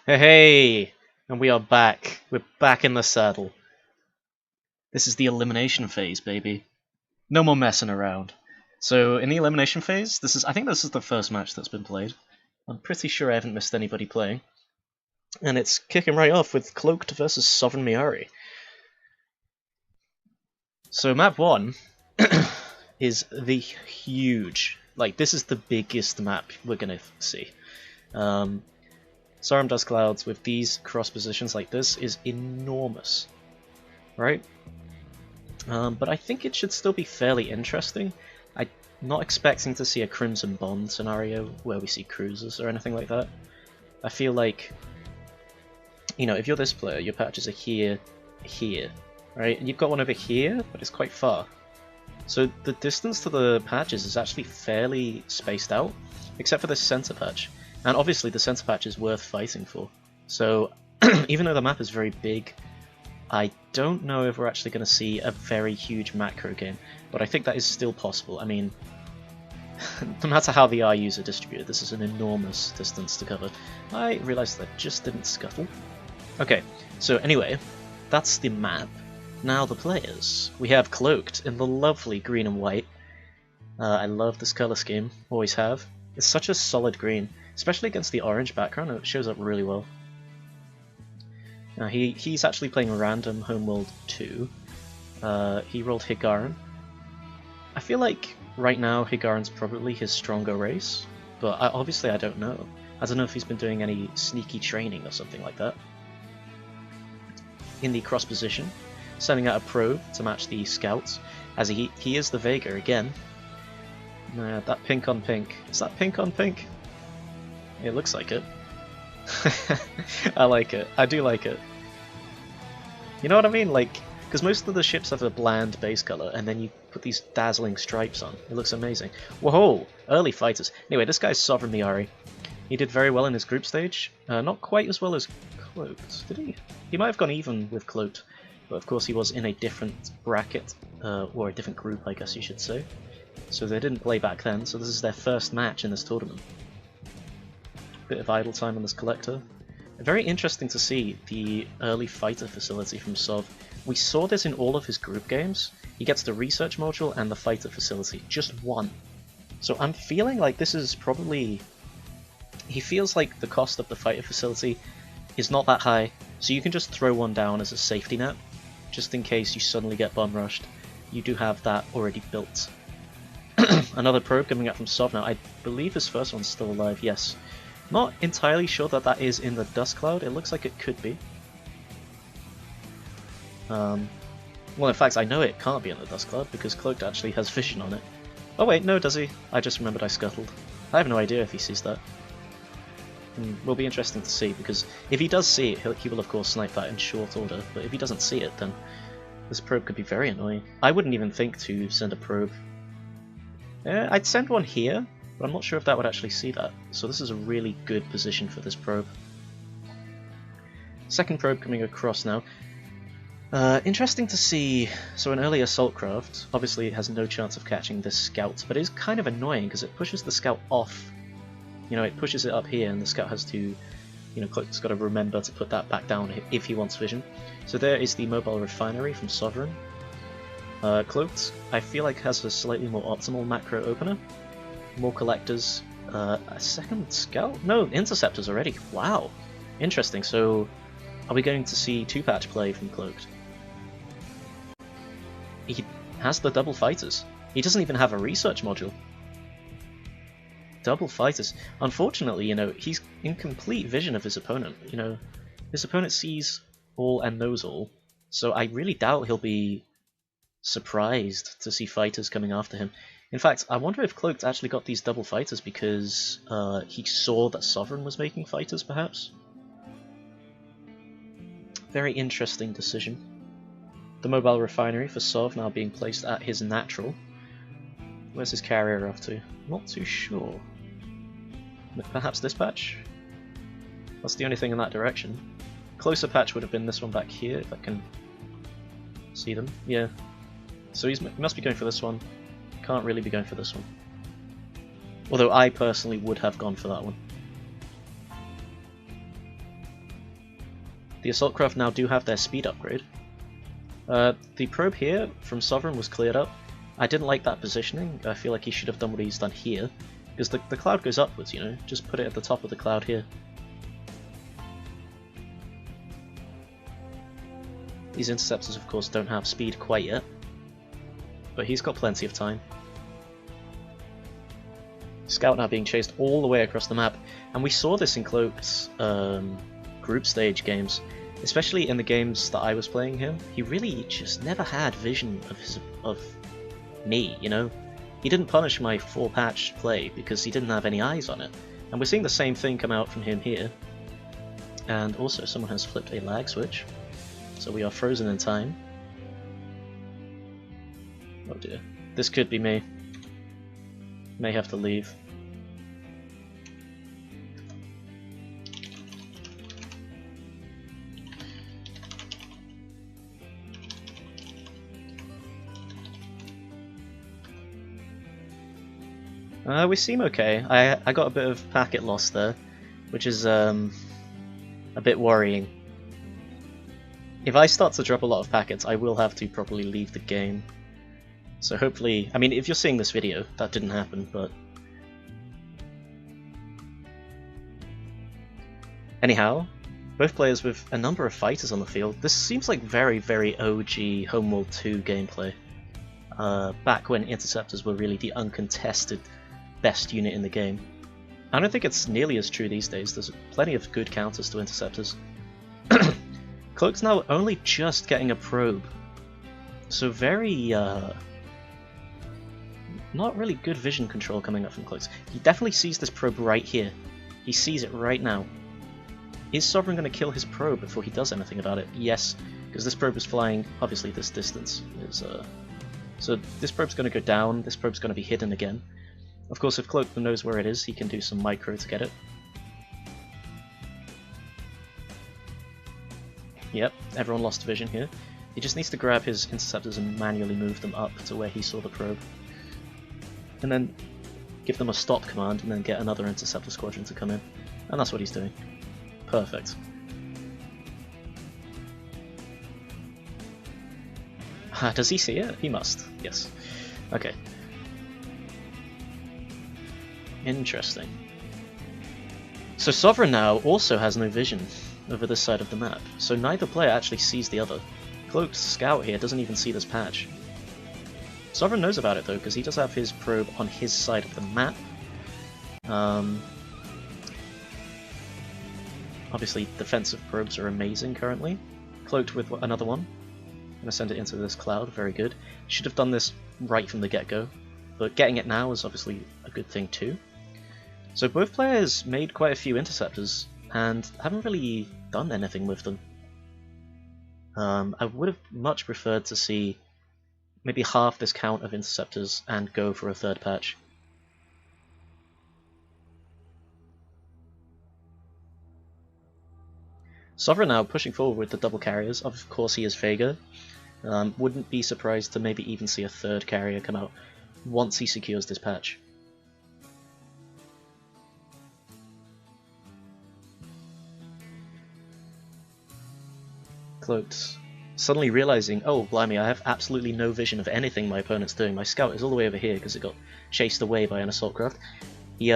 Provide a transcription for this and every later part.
Hey, hey! And we are back. We're back in the saddle. This is the elimination phase, baby. No more messing around. So, in the elimination phase, I think this is the first match that's been played. I'm pretty sure I haven't missed anybody playing. And it's kicking right off with Cloaked versus Sovereign Meari. So, map 1 is the huge... this is the biggest map we're gonna see. Sorum Dust Clouds with these cross positions like this is enormous, right? But I think it should still be fairly interesting. I'm not expecting to see a Crimson Bond scenario where we see cruisers or anything like that. I feel like, if you're this player, your patches are here, right? And you've got one over here, but it's quite far. So the distance to the patches is actually fairly spaced out, except for this center patch. And obviously the center patch is worth fighting for. So even though the map is very big, I don't know if we're actually going to see a very huge macro game, but I think that is still possible. I mean, no matter how the RUs are distributed, this is an enormous distance to cover. I realised that just didn't scuttle. Okay, so anyway, that's the map. Now the players. We have Cloaked in the lovely green and white. I love this colour scheme, always have. It's such a solid green, especially against the orange background, it shows up really well. Now he's actually playing random Homeworld 2. He rolled Hiigaran. I feel like right now Hiigaran's probably his stronger race, but obviously I don't know. I don't know if he's been doing any sneaky training or something like that. In the cross position, sending out a probe to match the scouts, as he is the Vega again. That pink on pink. Is that pink on pink? It looks like it. I like it. I do like it. You know what I mean? Because most of the ships have a bland base color, and then you put these dazzling stripes on. It looks amazing. Whoa! Early fighters. Anyway, this guy's Sovereign Meari. He did very well in his group stage. Not quite as well as Cloaked, did he? He might have gone even with Cloaked, but of course he was in a different bracket, or a different group, I guess you should say. So they didn't play back then, so this is their first match in this tournament. Bit of idle time on this collector. Very interesting to see the early fighter facility from Sov. We saw this in all of his group games. He gets the research module and the fighter facility, just one. So I'm feeling like this is probably... He feels like the cost of the fighter facility is not that high, so you can just throw one down as a safety net, just in case you suddenly get bum rushed. You do have that already built. Another probe coming up from Sov now. I believe his first one's still alive, yes. Not entirely sure that that is in the dust cloud. It looks like it could be. Well, in fact, I know it can't be in the dust cloud because Cloaked actually has vision on it. Oh wait, no, does he? I just remembered I scuttled. I have no idea if he sees that. Will be interesting to see, because if he does see it, he will of course snipe that in short order, but if he doesn't see it, then this probe could be very annoying. I wouldn't even think to send a probe. I'd send one here, but I'm not sure if that would actually see that, so this is a really good position for this probe. Second probe coming across now. Interesting to see, so an early assault craft, obviously it has no chance of catching this scout, but it is kind of annoying because it pushes the scout off. It pushes it up here and the scout has to, Cloaked's got to remember to put that back down if he wants vision. So there is the mobile refinery from Sovereign. Cloaked, I feel like has a slightly more optimal macro opener. More collectors, a second scout? No, interceptors already. Wow, interesting. So, are we going to see two-patch play from Cloaked? He has the double fighters. He doesn't even have a research module. Double fighters. Unfortunately, he's in complete vision of his opponent. His opponent sees all and knows all. So I really doubt he'll be surprised to see fighters coming after him. In fact, I wonder if Cloaked actually got these double fighters because he saw that Sovereign was making fighters, perhaps? Very interesting decision. The mobile refinery for Sov now being placed at his natural. Where's his carrier off to? Not too sure. Perhaps this patch? That's the only thing in that direction. Closer patch would have been this one back here, if I can see them. Yeah. So he must be going for this one. Can't really be going for this one. Although I personally would have gone for that one. The assault craft now do have their speed upgrade. The probe here from Sovereign was cleared up. I didn't like that positioning. I feel like he should have done what he's done here, because the cloud goes upwards, you know, just put it at the top of the cloud here. These interceptors of course don't have speed quite yet, but he's got plenty of time. Scout now being chased all the way across the map, and we saw this in Cloaked's group stage games, especially in the games that I was playing him. He really just never had vision of me, you know? He didn't punish my full patch play because he didn't have any eyes on it. And we're seeing the same thing come out from him here. And also someone has flipped a lag switch, so we are frozen in time. Oh dear. This could be me. May have to leave. We seem okay. I got a bit of packet loss there, which is a bit worrying. If I start to drop a lot of packets, I will have to probably leave the game. So hopefully, I mean, if you're seeing this video, that didn't happen, but... Anyhow, both players with a number of fighters on the field. This seems like very, very OG Homeworld 2 gameplay. Back when interceptors were really the uncontested best unit in the game. I don't think it's nearly as true these days. There's plenty of good counters to interceptors. Cloaked's now only just getting a probe, so very not really good vision control coming up from Cloaked. He definitely sees this probe right here. He sees it right now. Is Sovereign going to kill his probe before he does anything about it? Yes, because this probe is flying obviously this distance. So this probe's going to go down, this probe's going to be hidden again. Of course, if Cloaked knows where it is, he can do some micro to get it. Yep, everyone lost vision here. He just needs to grab his interceptors and manually move them up to where he saw the probe. And then give them a stop command and then get another interceptor squadron to come in. And that's what he's doing. Perfect. Does he see it? He must. Yes. Okay. Interesting. So Sovereign now also has no vision over this side of the map, so neither player actually sees the other. Cloaked Scout here doesn't even see this patch. Sovereign knows about it though, because he does have his probe on his side of the map. Obviously defensive probes are amazing currently. Cloaked with another one. I'm going to send it into this cloud, very good. Should have done this right from the get-go, but getting it now is obviously a good thing too. So both players made quite a few interceptors, and haven't really done anything with them. I would have much preferred to see maybe half this count of interceptors and go for a third patch. Sovereign now pushing forward with the double carriers. Of course he is Vega. Wouldn't be surprised to maybe even see a third carrier come out once he secures this patch. Cloaked suddenly realizing, oh blimey, I have absolutely no vision of anything my opponent's doing. My scout is all the way over here because it got chased away by an assault craft. He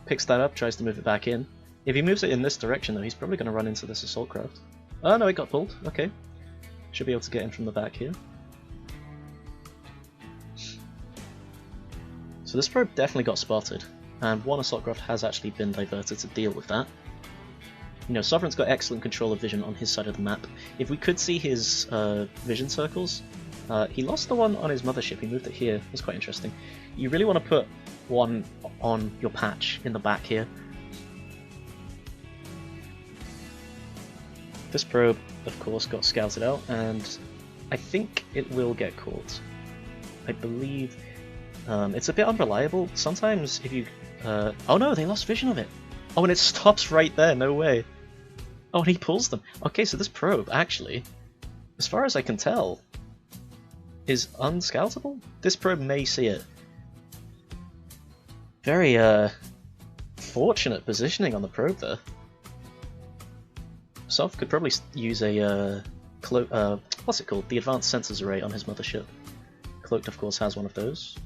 picks that up, tries to move it back in. If he moves it in this direction though, he's probably going to run into this assault craft. Oh no, it got pulled. Okay. Should be able to get in from the back here. So this probe definitely got spotted, and one assault craft has actually been diverted to deal with that. You know, Sovereign's got excellent control of vision on his side of the map. If we could see his vision circles, he lost the one on his mothership, he moved it here. That's quite interesting. You really want to put one on your patch in the back here. This probe, of course, got scouted out, and I think it will get caught. I believe it's a bit unreliable. Sometimes if you... oh no, they lost vision of it! Oh, and it stops right there, no way! Oh, and he pulls them. Okay, so this probe, actually, as far as I can tell, is unscoutable? This probe may see it. Very, fortunate positioning on the probe there. Sov could probably use a what's it called? The advanced sensors array on his mothership. Cloaked, of course, has one of those.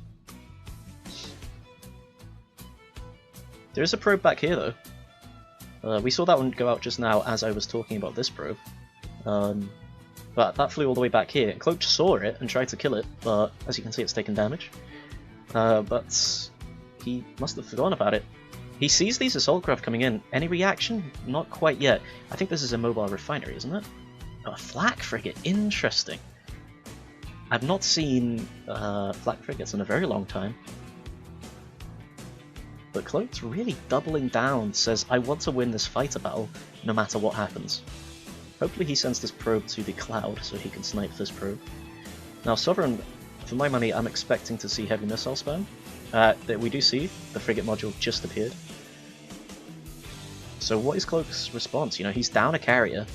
There is a probe back here, though. We saw that one go out just now as I was talking about this probe. But that flew all the way back here. Cloaked saw it and tried to kill it, but as you can see, it's taken damage. But he must have forgotten about it. He sees these assault craft coming in. Any reaction? Not quite yet. I think this is a mobile refinery, isn't it? Oh, a flak frigate. Interesting. I've not seen flak frigates in a very long time. But Cloaked's really doubling down, says, I want to win this fighter battle, no matter what happens. Hopefully he sends this probe to the cloud, so he can snipe this probe. Now Sovereign, for my money, I'm expecting to see heavy missile spam. That we do see, the frigate module just appeared. So what is Cloak's response? You know, he's down a carrier,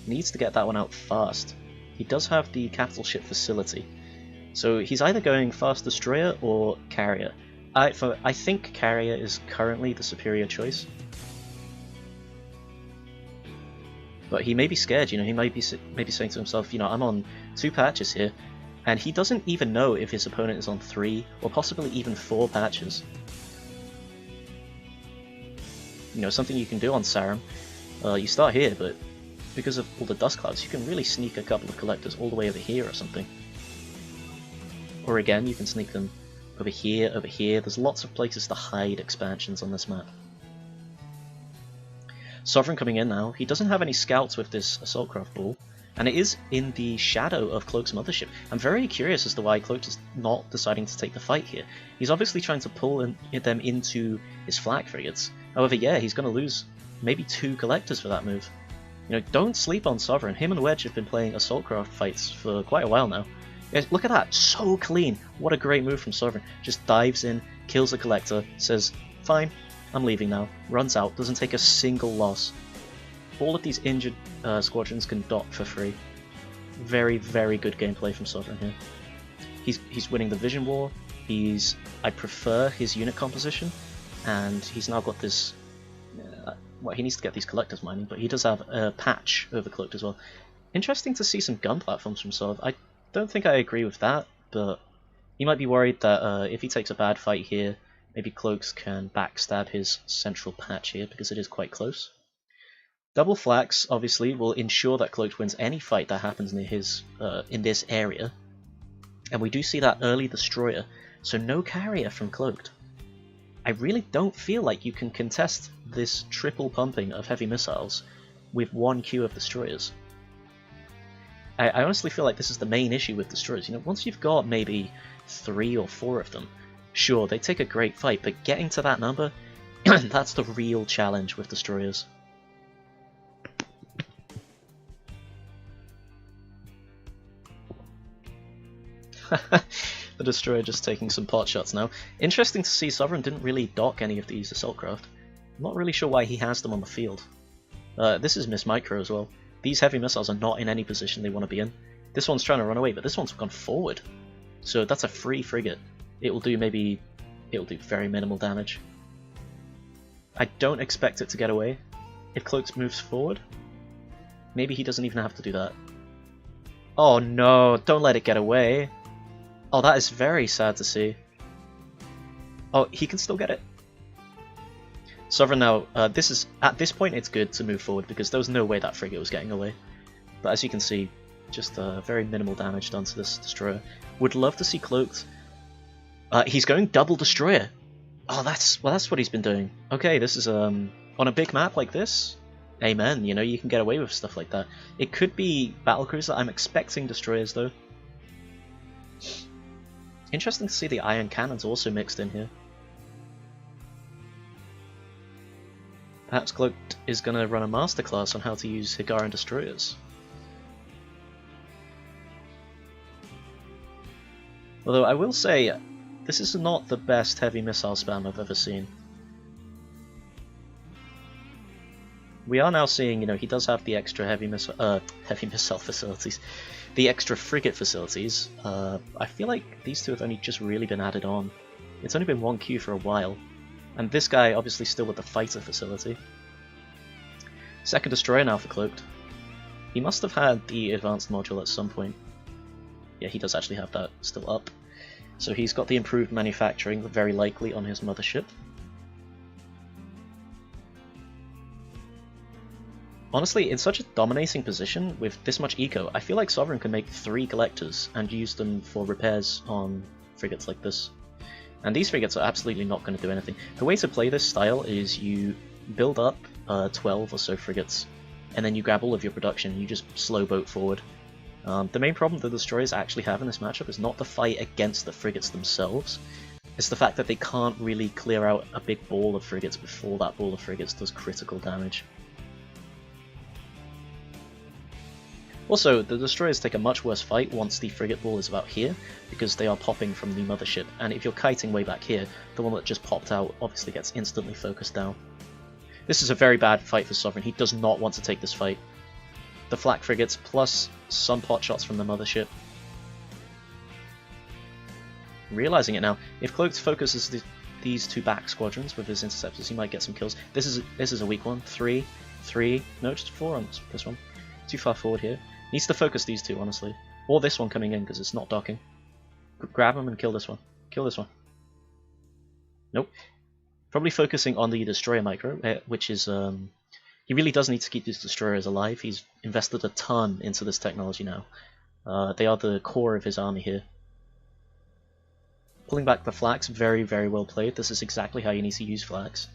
needs to get that one out fast. He does have the capital ship facility, so he's either going fast destroyer or carrier. I think carrier is currently the superior choice. But he may be scared, you know, he might be saying to himself, you know, I'm on 2 patches here, and he doesn't even know if his opponent is on 3 or possibly even 4 patches. You know, something you can do on Sarum, you start here, but because of all the dust clouds, you can really sneak a couple of collectors all the way over here or something. Or again, you can sneak them over here, over here. There's lots of places to hide expansions on this map. Sovereign coming in now. He doesn't have any scouts with this assault craft ball, and it is in the shadow of Cloak's mothership. I'm very curious as to why Cloak is not deciding to take the fight here. He's obviously trying to pull them into his flak frigates. However, yeah, he's going to lose maybe 2 collectors for that move. You know, don't sleep on Sovereign. Him and Wedge have been playing assault craft fights for quite a while now. Guys, look at that, so clean. What a great move from Sovereign. Just dives in, kills the collector, says, fine, I'm leaving now. Runs out, doesn't take a single loss. All of these injured squadrons can dock for free. Very, very good gameplay from Sovereign here. He's winning the Vision War. I prefer his unit composition, and he's now got this. Well, he needs to get these collectors mining, but he does have a patch over Cloaked as well. Interesting to see some gun platforms from Sov. I don't think I agree with that, but he might be worried that if he takes a bad fight here, maybe Cloaks can backstab his central patch here because it is quite close. Double flaks obviously will ensure that Cloaked wins any fight that happens near his in this area, and we do see that early destroyer, so no carrier from Cloaked. I really don't feel like you can contest this triple pumping of heavy missiles with 1 queue of destroyers. I honestly feel like this is the main issue with destroyers. You know, once you've got maybe 3 or 4 of them, sure, they take a great fight, but getting to that number, that's the real challenge with destroyers. The destroyer just taking some pot shots now. Interesting to see Sovereign didn't really dock any of these assault craft. I'm not really sure why he has them on the field. This is Miss Micro as well. These heavy missiles are not in any position they want to be in. This one's trying to run away, but this one's gone forward. So that's a free frigate. It'll do very minimal damage. I don't expect it to get away. If Cloaked moves forward, maybe he doesn't even have to do that. Oh no, don't let it get away. Oh, that is very sad to see. Oh, he can still get it. Sovereign now, at this point it's good to move forward because there was no way that frigate was getting away. But as you can see, just very minimal damage done to this destroyer. Would love to see Cloaked. He's going double destroyer. Oh, that's what he's been doing. Okay, this is on a big map like this. Amen. You know, you can get away with stuff like that. It could be battlecruiser. I'm expecting destroyers though. Interesting to see the iron cannons also mixed in here. Perhaps Cloaked is going to run a masterclass on how to use Hiigaran destroyers. Although I will say, this is not the best heavy missile spam I've ever seen. We are now seeing, you know, he does have the extra heavy missile facilities. The extra frigate facilities. I feel like these two have only just really been added on. It's only been 1 queue for a while. And this guy obviously still with the fighter facility. Second destroyer now for Cloaked. He must have had the advanced module at some point. Yeah, he does actually have that still up. So he's got the improved manufacturing, very likely on his mothership. Honestly, in such a dominating position with this much eco, I feel like Sovereign can make 3 collectors and use them for repairs on frigates like this. And these frigates are absolutely not going to do anything. The way to play this style is you build up 12 or so frigates, and then you grab all of your production and you just slow boat forward. The main problem the destroyers actually have in this matchup is not the fight against the frigates themselves, it's the fact that they can't really clear out a big ball of frigates before that ball of frigates does critical damage. Also, the destroyers take a much worse fight once the frigate ball is about here, because they are popping from the mothership, and if you're kiting way back here, the one that just popped out obviously gets instantly focused down. This is a very bad fight for Sovereign. He does not want to take this fight. The flak frigates plus some pot shots from the mothership. Realizing it now, if Cloaked focuses these 2 back squadrons with his interceptors, he might get some kills. This is a weak one. 3, no, just 4 on this one. Too far forward here. Needs to focus these 2, honestly. Or this one coming in, because it's not docking. Grab him and kill this one. Kill this one. Nope. Probably focusing on the destroyer micro, which is... he really does need to keep these destroyers alive. He's invested a ton into this technology now. They are the core of his army here. Pulling back the flags, very, very well played. This is exactly how you need to use flags.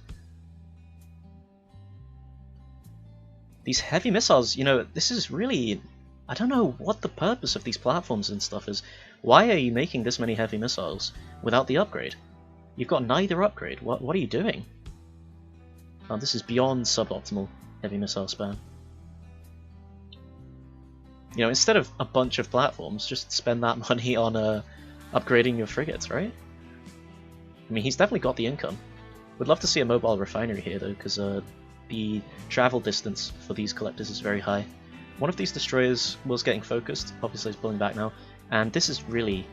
These heavy missiles, you know, this is really... I don't know what the purpose of these platforms and stuff is. Why are you making this many heavy missiles without the upgrade? You've got neither upgrade. What are you doing? Oh, this is beyond suboptimal heavy missile spam. You know, instead of a bunch of platforms, just spend that money on upgrading your frigates, right? I mean, he's definitely got the income. Would love to see a mobile refinery here, though, because the travel distance for these collectors is very high. One of these destroyers was getting focused, obviously he's pulling back now, and this is really...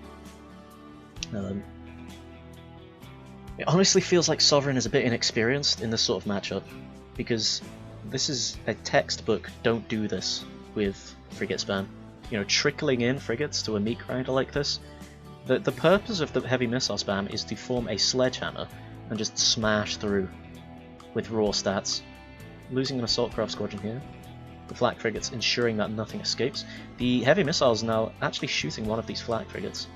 it honestly feels like Sovereign is a bit inexperienced in this sort of matchup, because this is a textbook don't do this with frigate spam. You know, trickling in frigates to a meat grinder like this. The purpose of the heavy missile spam is to form a sledgehammer and just smash through with raw stats. Losing an assault craft squadron here. The flak frigates ensuring that nothing escapes. The heavy missiles now actually shooting one of these flak frigates.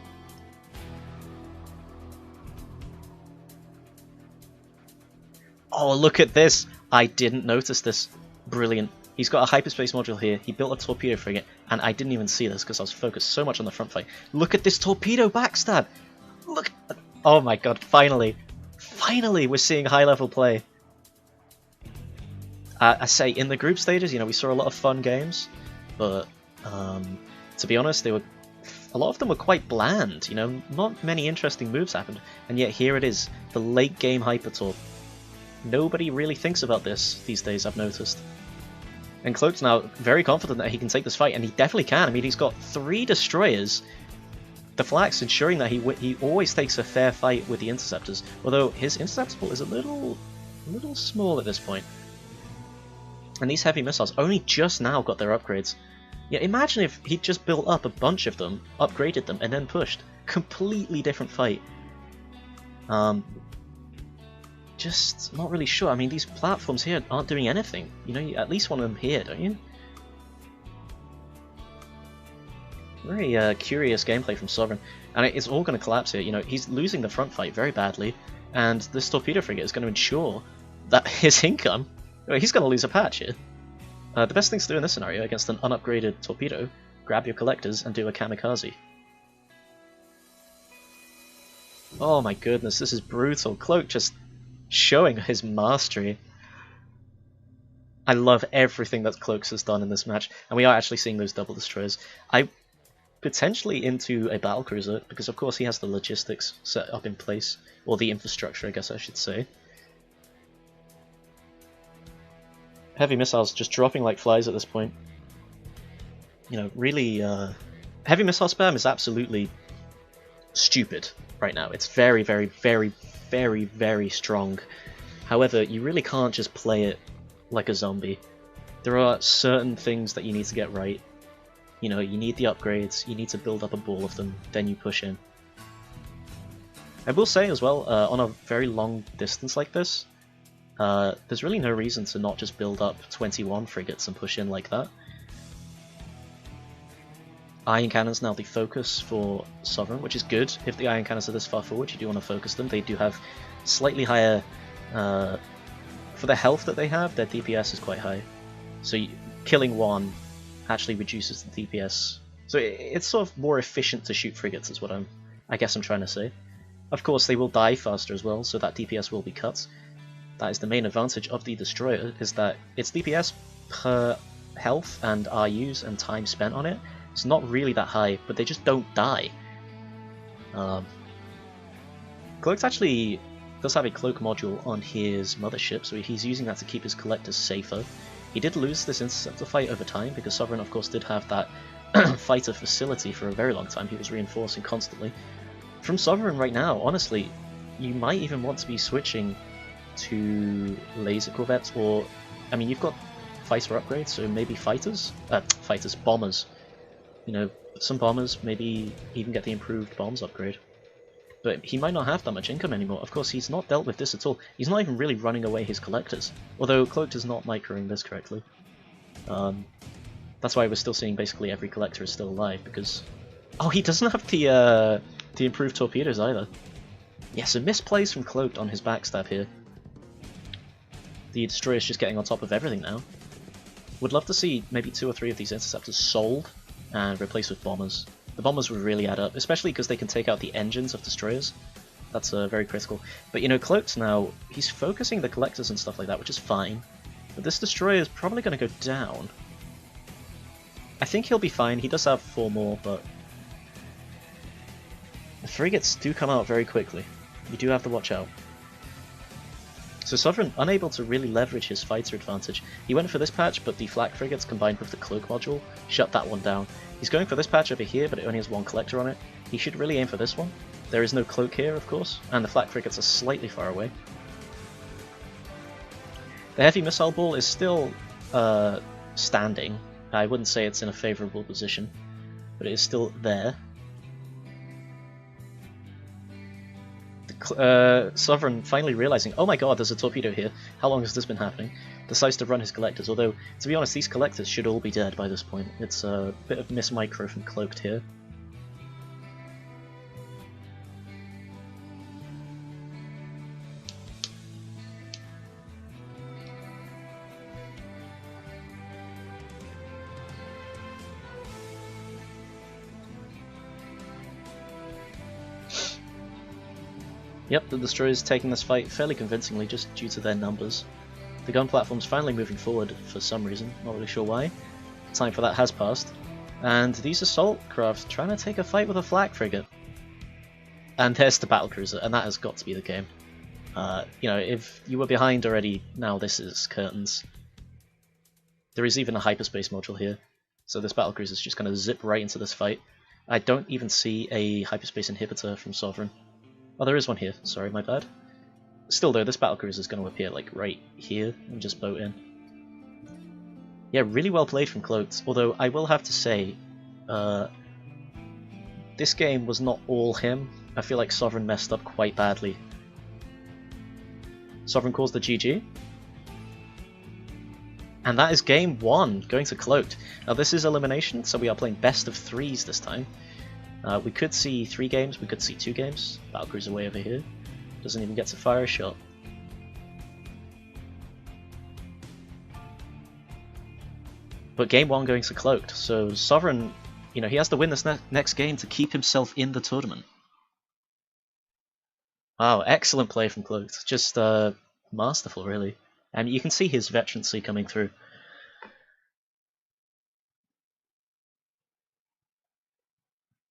Oh, look at this! I didn't notice this. Brilliant. He's got a hyperspace module here, he built a torpedo frigate, and I didn't even see this because I was focused so much on the front fight. Look at this torpedo backstab! Look! Oh my god, finally! Finally we're seeing high level play! I say, in the group stages, you know, we saw a lot of fun games, but to be honest, a lot of them were quite bland, you know, not many interesting moves happened, and yet here it is, the late game hypertorp. Nobody really thinks about this these days, I've noticed. And Cloaked's now very confident that he can take this fight, and he definitely can. I mean, he's got 3 destroyers. The flak's ensuring that he always takes a fair fight with the interceptors, although his interceptor pool is a little small at this point. And these heavy missiles only just now got their upgrades. Yeah, imagine if he'd just built up a bunch of them, upgraded them, and then pushed. Completely different fight. Just not really sure. I mean, these platforms here aren't doing anything. You know, you at least want them here, don't you? Very curious gameplay from Sovereign. And it's all going to collapse here. You know, he's losing the front fight very badly, and this torpedo frigate is going to ensure that his income... He's going to lose a patch here. The best thing to do in this scenario against an unupgraded torpedo, grab your collectors and do a kamikaze. Oh my goodness, this is brutal. Cloaked just showing his mastery. I love everything that Cloaked has done in this match, and we are actually seeing those double destroyers. I'm potentially into a battlecruiser, because of course he has the logistics set up in place, or the infrastructure I guess I should say. Heavy missiles just dropping like flies at this point. You know, really, heavy missile spam is absolutely stupid right now. It's very, very, very, very, very strong. However, you really can't just play it like a zombie. There are certain things that you need to get right. You know, you need the upgrades, you need to build up a ball of them, then you push in. I will say as well, on a very long distance like this, there's really no reason to not just build up 21 frigates and push in like that. Iron Cannon's now the focus for Sovereign, which is good. If the Iron Cannons are this far forward, you do want to focus them. They do have slightly higher... for the health that they have, their DPS is quite high. So killing one actually reduces the DPS. So it's sort of more efficient to shoot frigates is what I guess I'm trying to say. Of course, they will die faster as well, so that DPS will be cut. That is the main advantage of the Destroyer, is that its DPS per health and RUs and time spent on it is not really that high, but they just don't die. Cloaked actually does have a cloak module on his mothership, so he's using that to keep his collectors safer. He did lose this interceptor fight over time, because Sovereign of course did have that fighter facility for a very long time. He was reinforcing constantly. From Sovereign right now, honestly, you might even want to be switching to laser corvettes, or, I mean, you've got fighter upgrades, so maybe bombers. You know, some bombers, maybe even get the improved bombs upgrade. But he might not have that much income anymore. Of course, he's not dealt with this at all. He's not even really running away his collectors. Although Cloaked is not microing this correctly. That's why we're still seeing basically every collector is still alive, because... Oh, he doesn't have the improved torpedoes either. Yeah, so misplays from Cloaked on his backstab here. The Destroyer's just getting on top of everything now. Would love to see maybe 2 or 3 of these interceptors sold and replaced with bombers. The bombers would really add up, especially because they can take out the engines of Destroyers. That's very critical. But you know, Cloaked now, he's focusing the collectors and stuff like that, which is fine. But this Destroyer is probably going to go down. I think he'll be fine. He does have 4 more, but... the frigates do come out very quickly. You do have to watch out. So Sovereign, unable to really leverage his fighter advantage. He went for this patch, but the flak frigates combined with the cloak module shut that one down. He's going for this patch over here, but it only has 1 collector on it. He should really aim for this one. There is no cloak here, of course, and the flak frigates are slightly far away. The heavy missile ball is still standing. I wouldn't say it's in a favourable position, but it is still there. Sovereign finally realizing, oh my god, there's a torpedo here, how long has this been happening, decides to run his collectors, although, to be honest, these collectors should all be dead by this point. It's a bit of mismicro from Cloaked here. Yep, the Destroyers taking this fight fairly convincingly just due to their numbers. The gun platform's finally moving forward for some reason, not really sure why. The time for that has passed. And these assault craft trying to take a fight with a flak frigate. And there's the battlecruiser, and that has got to be the game. You know, if you were behind already, now this is curtains. There is even a hyperspace module here, so this battlecruiser is just going to zip right into this fight. I don't even see a hyperspace inhibitor from Sovereign. Oh, there is one here. Sorry, my bad. Still though, this battlecruiser is going to appear like right here and just boat in. Yeah, really well played from Cloaked, although I will have to say, this game was not all him. I feel like Sovereign messed up quite badly. Sovereign calls the GG. And that is game 1, going to Cloaked. Now this is elimination, so we are playing best of 3s this time. We could see 3 games, we could see 2 games. Battlecruiser way over here. Doesn't even get to fire a shot. But game 1 going to Cloaked, so Sovereign, you know, he has to win this next game to keep himself in the tournament. Wow, excellent play from Cloaked. Just masterful, really. And you can see his veterancy coming through.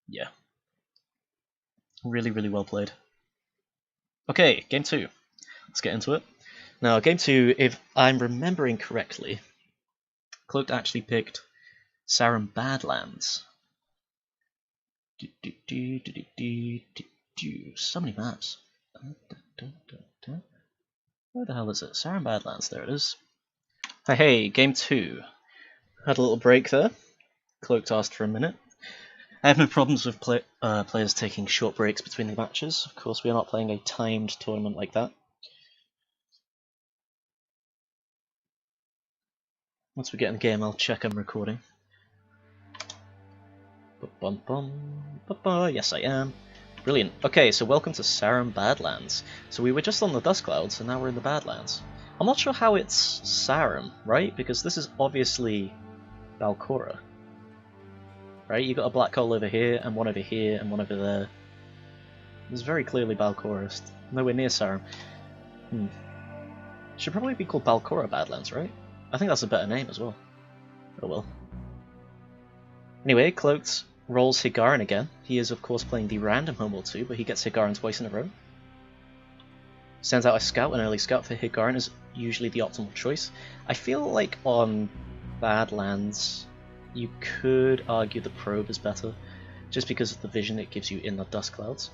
Yeah. Really, really well played. Okay, game 2. Let's get into it. Now, game 2, if I'm remembering correctly, Cloaked actually picked Sarum Badlands. So many maps. Where the hell is it? Sarum Badlands, there it is. Hey, game 2. Had a little break there. Cloaked asked for a minute. I have no problems with players taking short breaks between the matches. Of course, we are not playing a timed tournament like that. Once we get in the game, I'll check I'm recording. Yes, I am. Brilliant. Okay, so welcome to Sarum Badlands. So we were just on the Dust Clouds, and now we're in the Badlands. I'm not sure how it's Sarum, right? Because this is obviously Balcora. Right? You got a black hole over here, and one over here, and one over there. It's very clearly Balcora. Nowhere near Sarum. Should probably be called Balcora Badlands, right? I think that's a better name as well. Oh well. Anyway, Cloaked rolls Hiigaran again. He is of course playing the random Homeworld 2, but he gets Hiigaran twice in a row. Sends out a scout, an early scout for Hiigaran is usually the optimal choice. I feel like on Badlands you could argue the probe is better, just because of the vision it gives you in the dust clouds.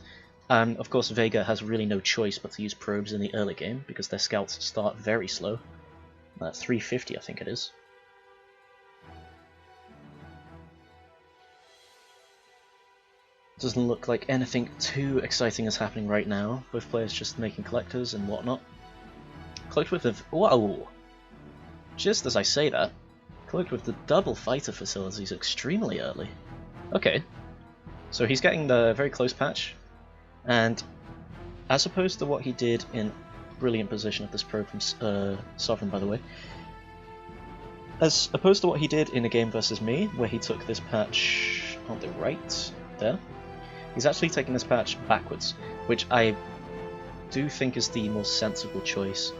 And of course Vega has really no choice but to use probes in the early game, because their scouts start very slow. 350 I think it is. Doesn't look like anything too exciting is happening right now, both players just making collectors and whatnot. Cloaked with the... whoa! Just as I say that, Cloaked with the double fighter facilities extremely early. Okay, so he's getting the very close patch, and as opposed to what he did in brilliant position of this probe from Sovereign, by the way, as opposed to what he did in a game versus me, where he took this patch on the right, there, he's actually taking this patch backwards, which I do think is the more sensible choice.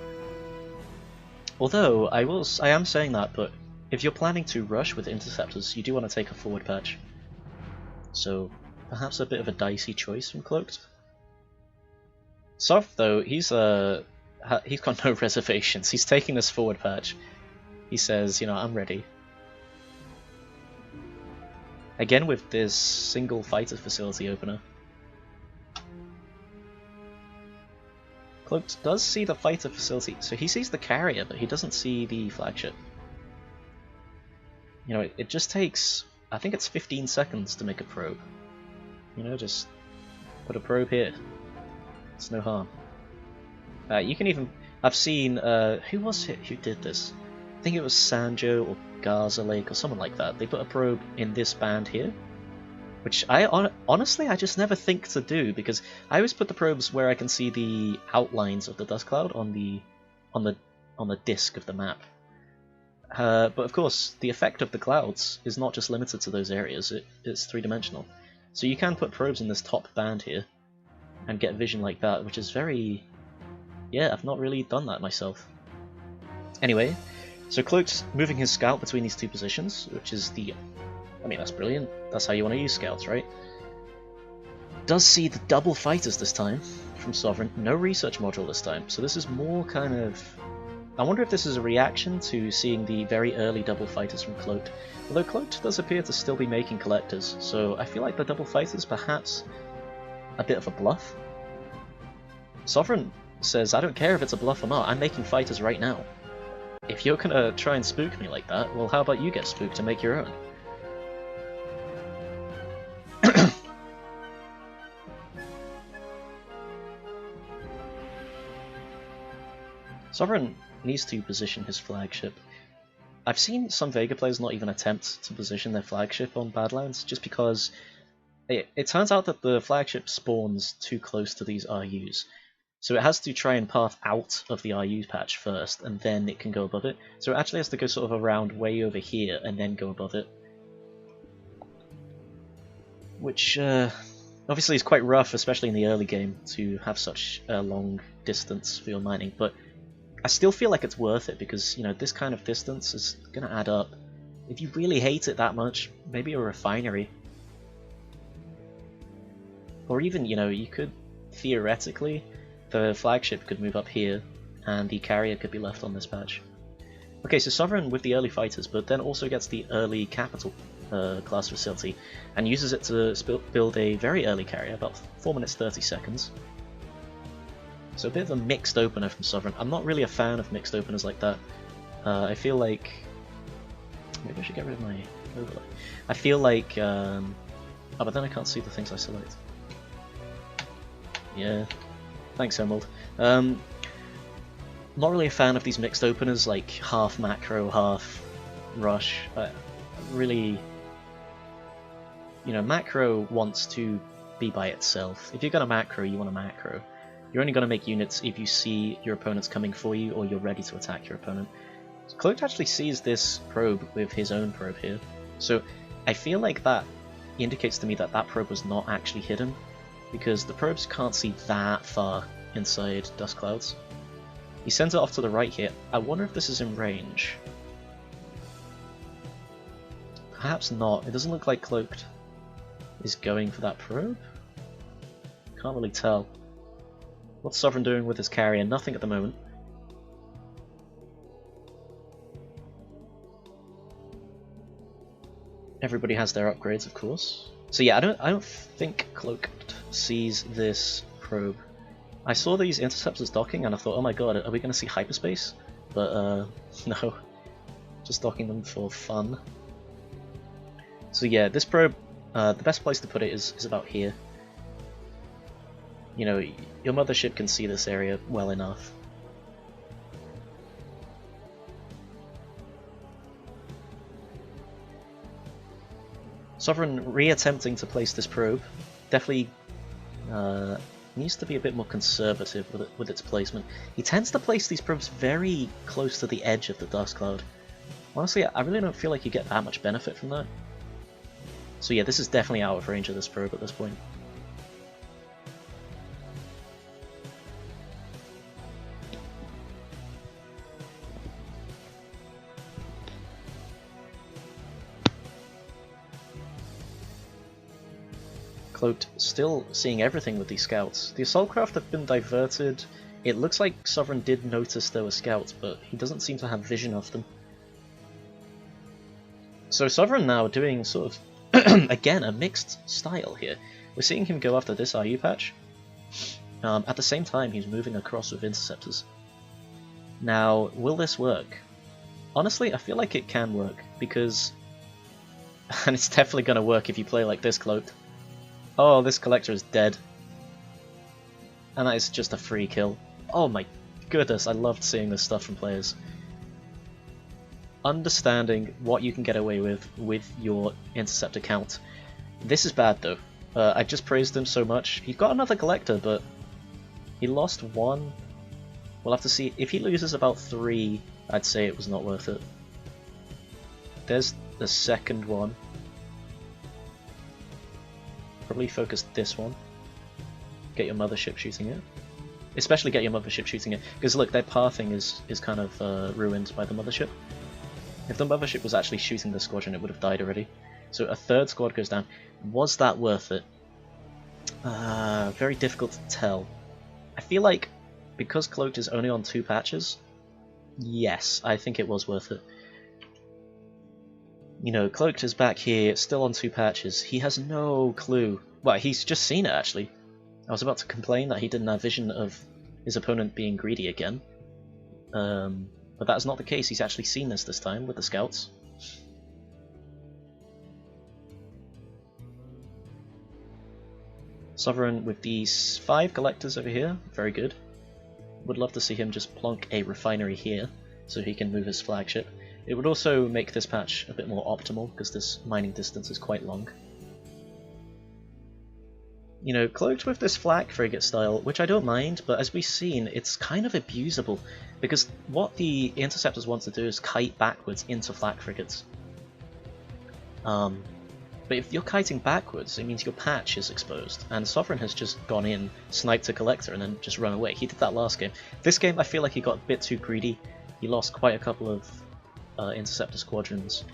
Although, I am saying that, but if you're planning to rush with interceptors, you do want to take a forward patch. So, perhaps a bit of a dicey choice from Cloaked. Soft, though, he's got no reservations. He's taking this forward patch. He says, you know, I'm ready. Again with this single fighter facility opener. Cloaked does see the fighter facility, so he sees the carrier, but he doesn't see the flagship. You know, it just takes, I think it's 15 seconds to make a probe. You know, just put a probe here. It's no harm. You can even, I've seen, who was it who did this? I think it was Sanjo or Gaza Lake or someone like that. They put a probe in this band here, which honestly I just never think to do, because I always put the probes where I can see the outlines of the dust cloud on the disk of the map. But of course, the effect of the clouds is not just limited to those areas, it's three-dimensional. So you can put probes in this top band here, and get vision like that, which is very... yeah, I've not really done that myself. Anyway, so Cloaked moving his scout between these two positions, which is the... I mean, that's brilliant. That's how you want to use scouts, right? Does see the double fighters this time from Sovereign. No research module this time, so this is more kind of... I wonder if this is a reaction to seeing the very early double fighters from Cloaked. Although Cloaked does appear to still be making collectors, so I feel like the double fighters perhaps a bit of a bluff. Sovereign says, I don't care if it's a bluff or not, I'm making fighters right now. If you're gonna try and spook me like that, well how about you get spooked and make your own? Sovereign needs to position his flagship. I've seen some Vega players not even attempt to position their flagship on Badlands, just because it turns out that the flagship spawns too close to these RUs. So it has to try and path out of the RU patch first, and then it can go above it. So it actually has to go sort of around way over here, and then go above it. Which, obviously is quite rough, especially in the early game, to have such a long distance for your mining, but I still feel like it's worth it, because, you know, this kind of distance is going to add up. If you really hate it that much, maybe a refinery. Or even, you know, you could, theoretically, the flagship could move up here, and the carrier could be left on this patch. Okay, so Sovereign with the early fighters, but then also gets the early capital class facility, and uses it to build a very early carrier, about 4 minutes 30 seconds. So a bit of a mixed opener from Sovereign. I'm not really a fan of mixed openers like that. I feel like maybe I should get rid of my overlay. I feel like oh, but then I can't see the things I select. Yeah, thanks, Homeworld. Not really a fan of these mixed openers, like half macro, half rush. Really, you know, macro wants to be by itself. If you're gonna macro, you want a macro. You're only gonna make units if you see your opponent's coming for you or you're ready to attack your opponent. So Cloaked actually sees this probe with his own probe here, so I feel like that indicates to me that that probe was not actually hidden, because the probes can't see that far inside dust clouds. He sends it off to the right here. I wonder if this is in range. Perhaps not. It doesn't look like Cloaked is going for that probe. Can't really tell. What's Sovereign doing with his carrier? Nothing at the moment. Everybody has their upgrades, of course. So yeah, I don't think Cloaked sees this probe. I saw these interceptors docking and I thought, oh my god, are we going to see hyperspace? But no, just docking them for fun. So yeah, this probe, the best place to put it is about here. You know, your mothership can see this area well enough. Sovereign re-attempting to place this probe definitely needs to be a bit more conservative with its placement. He tends to place these probes very close to the edge of the dust cloud. Honestly, I really don't feel like you get that much benefit from that. So yeah, this is definitely out of range of this probe at this point. Cloaked still seeing everything with these scouts. The assault craft have been diverted. It looks like Sovereign did notice there were scouts, but he doesn't seem to have vision of them. So Sovereign now doing sort of, again, a mixed style here. We're seeing him go after this RU patch. At the same time, he's moving across with interceptors. Now, will this work? Honestly, I feel like it can work, because... and it's definitely going to work if you play like this, Cloaked. Oh, this collector is dead. And that is just a free kill. Oh my goodness, I loved seeing this stuff from players. Understanding what you can get away with your interceptor count. This is bad though. I just praised him so much. He got another collector, but he lost one. We'll have to see. If he loses about 3, I'd say it was not worth it. There's the second one. Probably focus this one. Get your mothership shooting it. Especially get your mothership shooting it. Because look, their pathing is kind of ruined by the mothership. If the mothership was actually shooting the squadron, it would have died already. So a third squad goes down. Was that worth it? Very difficult to tell. I feel like, because Cloaked is only on 2 patches, yes, I think it was worth it. You know, Cloaked is back here, still on 2 patches. He has no clue. Well, he's just seen it, actually. I was about to complain that he didn't have vision of his opponent being greedy again. But that's not the case. He's actually seen this time with the scouts. Sovereign with these 5 collectors over here. Very good. Would love to see him just plonk a refinery here, so he can move his flagship. It would also make this patch a bit more optimal, because this mining distance is quite long. You know, Cloaked with this flak frigate style, which I don't mind, but as we've seen, it's kind of abusable, because what the interceptors want to do is kite backwards into flak frigates. But if you're kiting backwards, it means your patch is exposed, and Sovereign has just gone in, sniped a collector, and then just run away. He did that last game. This game, I feel like he got a bit too greedy. He lost quite a couple of interceptor squadrons,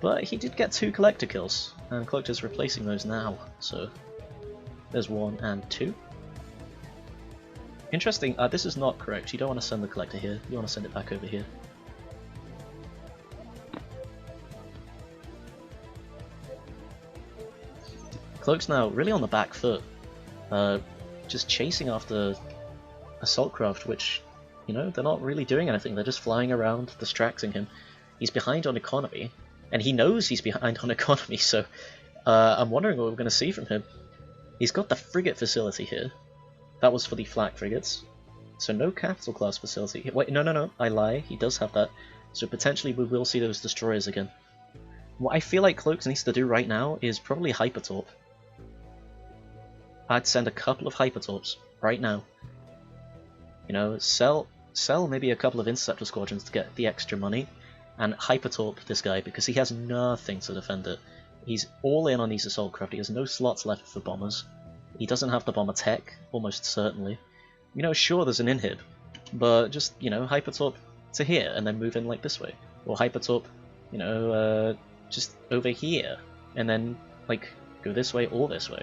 but he did get 2 collector kills, and Cloaked is replacing those now, so there's 1 and 2. Interesting, this is not correct. You don't want to send the collector here, you want to send it back over here. Cloak's now really on the back foot, just chasing after assault craft, which You know, they're not really doing anything, they're just flying around, distracting him. He's behind on economy, and he knows he's behind on economy, so I'm wondering what we're going to see from him. He's got the frigate facility here. That was for the flak frigates. So no capital class facility. Wait, no, I lie, he does have that. So potentially we will see those destroyers again. What I feel like Cloaked needs to do right now is probably Hypertorp. I'd send a couple of Hypertorps right now. You know, sell maybe a couple of Interceptor Squadrons to get the extra money, and Hypertorp this guy because he has nothing to defend it. He's all in on these Assault Craft, he has no slots left for bombers. He doesn't have the bomber tech, almost certainly. You know, sure, there's an inhib, but just, you know, Hypertorp to here, and then move in like this way. Or Hypertorp, you know, just over here, and then, like, go this way or this way.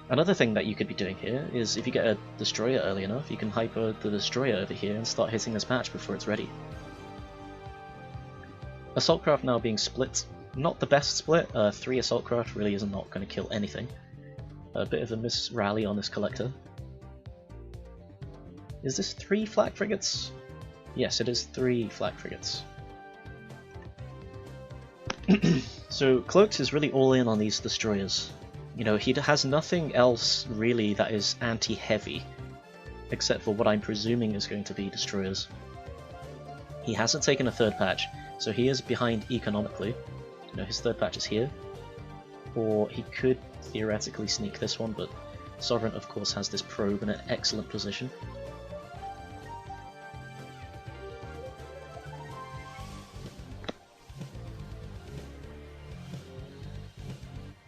Another thing that you could be doing here is, if you get a destroyer early enough, you can hyper the destroyer over here and start hitting this patch before it's ready. Assault Craft now being split. Not the best split, 3 Assault Craft really is not going to kill anything. A bit of a mis-rally on this Collector. Is this 3 flak frigates? Yes, it is 3 flak frigates. So Cloaked is really all in on these destroyers. You know, he has nothing else really that is anti-heavy, except for what I'm presuming is going to be destroyers. He hasn't taken a 3rd patch, so he is behind economically. You know, his 3rd patch is here. Or he could theoretically sneak this one, but Sovereign of course has this probe in an excellent position.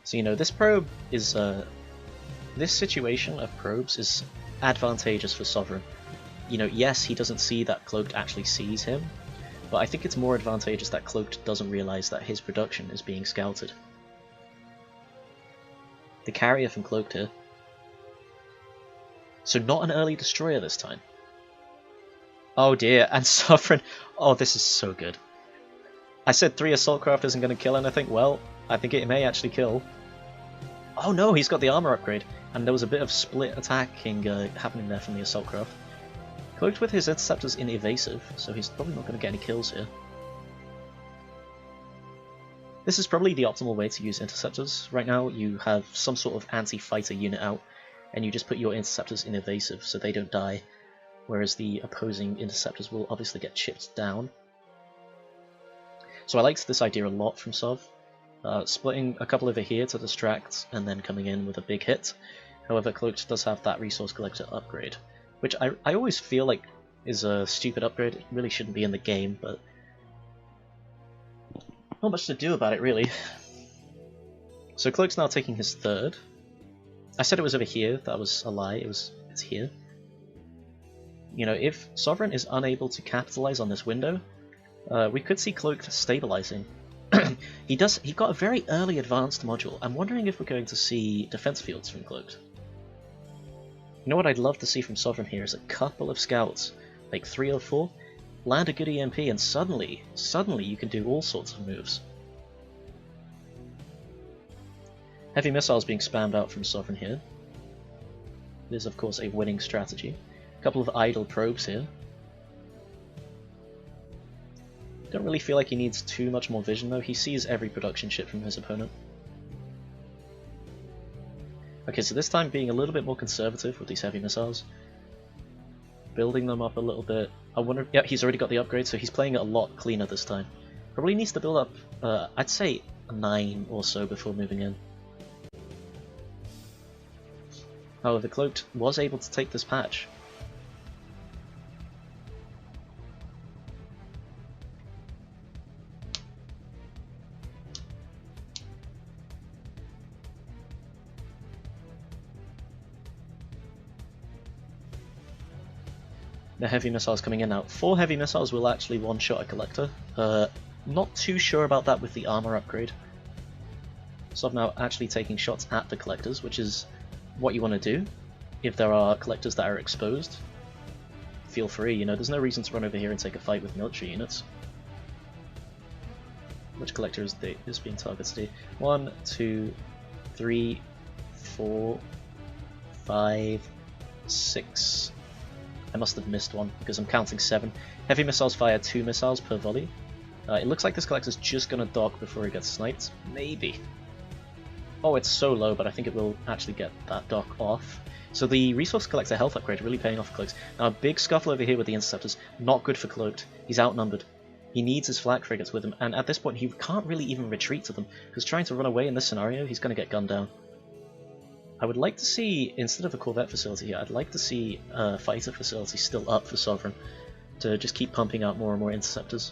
So, you know, this probe is, this situation of probes is advantageous for Sovereign. You know, yes, he doesn't see that Cloaked actually sees him, but I think it's more advantageous that Cloaked doesn't realize that his production is being scouted. The carrier from Cloaked here. So not an early destroyer this time. Oh dear, and Sovereign, oh this is so good. I said 3 Assault Craft isn't going to kill anything, well, I think it may actually kill. Oh no, he's got the armor upgrade, and there was a bit of split attacking happening there from the Assault Craft. Cloaked with his interceptors in evasive, so he's probably not going to get any kills here. This is probably the optimal way to use interceptors. Right now you have some sort of anti-fighter unit out, and you just put your interceptors in evasive so they don't die, whereas the opposing interceptors will obviously get chipped down. So I liked this idea a lot from Sov. Splitting a couple over here to distract, and then coming in with a big hit. However, Cloaked does have that resource collector upgrade, which I always feel like is a stupid upgrade. It really shouldn't be in the game, but not much to do about it, really. So Cloak's now taking his 3rd. I said it was over here, that was a lie, it's here. You know, if Sovereign is unable to capitalize on this window, we could see Cloaked stabilizing. He got a very early advanced module. I'm wondering if we're going to see defense fields from Cloaked. You know what I'd love to see from Sovereign here is a couple of scouts, like 3 or 4, land a good EMP and suddenly you can do all sorts of moves. Heavy missiles being spammed out from Sovereign here. It is of course a winning strategy. A couple of idle probes here. Don't really feel like he needs too much more vision though, he sees every production ship from his opponent. Okay, so this time being a little bit more conservative with these heavy missiles. Building them up a little bit. I wonder, yeah, he's already got the upgrade, so he's playing it a lot cleaner this time. Probably needs to build up, I'd say 9 or so before moving in. However, Cloaked was able to take this patch. The heavy missiles coming in now. 4 heavy missiles will actually one-shot a Collector. Not too sure about that with the armor upgrade. So I'm now actually taking shots at the Collectors, which is what you want to do. If there are Collectors that are exposed, feel free, you know, there's no reason to run over here and take a fight with military units. Which Collector is being targeted here? 1, 2, 3, 4, 5, 6... I must have missed one because I'm counting 7. Heavy missiles fire 2 missiles per volley. It looks like this collector's just gonna dock before he gets sniped. Maybe. Oh, it's so low, but I think it will actually get that dock off. So the resource collector health upgrade really paying off for Cloaked. Now a big scuffle over here with the interceptors. Not good for Cloaked. He's outnumbered. He needs his flak frigates with him, and at this point he can't really even retreat to them, because trying to run away in this scenario, he's going to get gunned down. I would like to see, instead of a Corvette facility here, I'd like to see a fighter facility still up for Sovereign, to just keep pumping out more and more interceptors.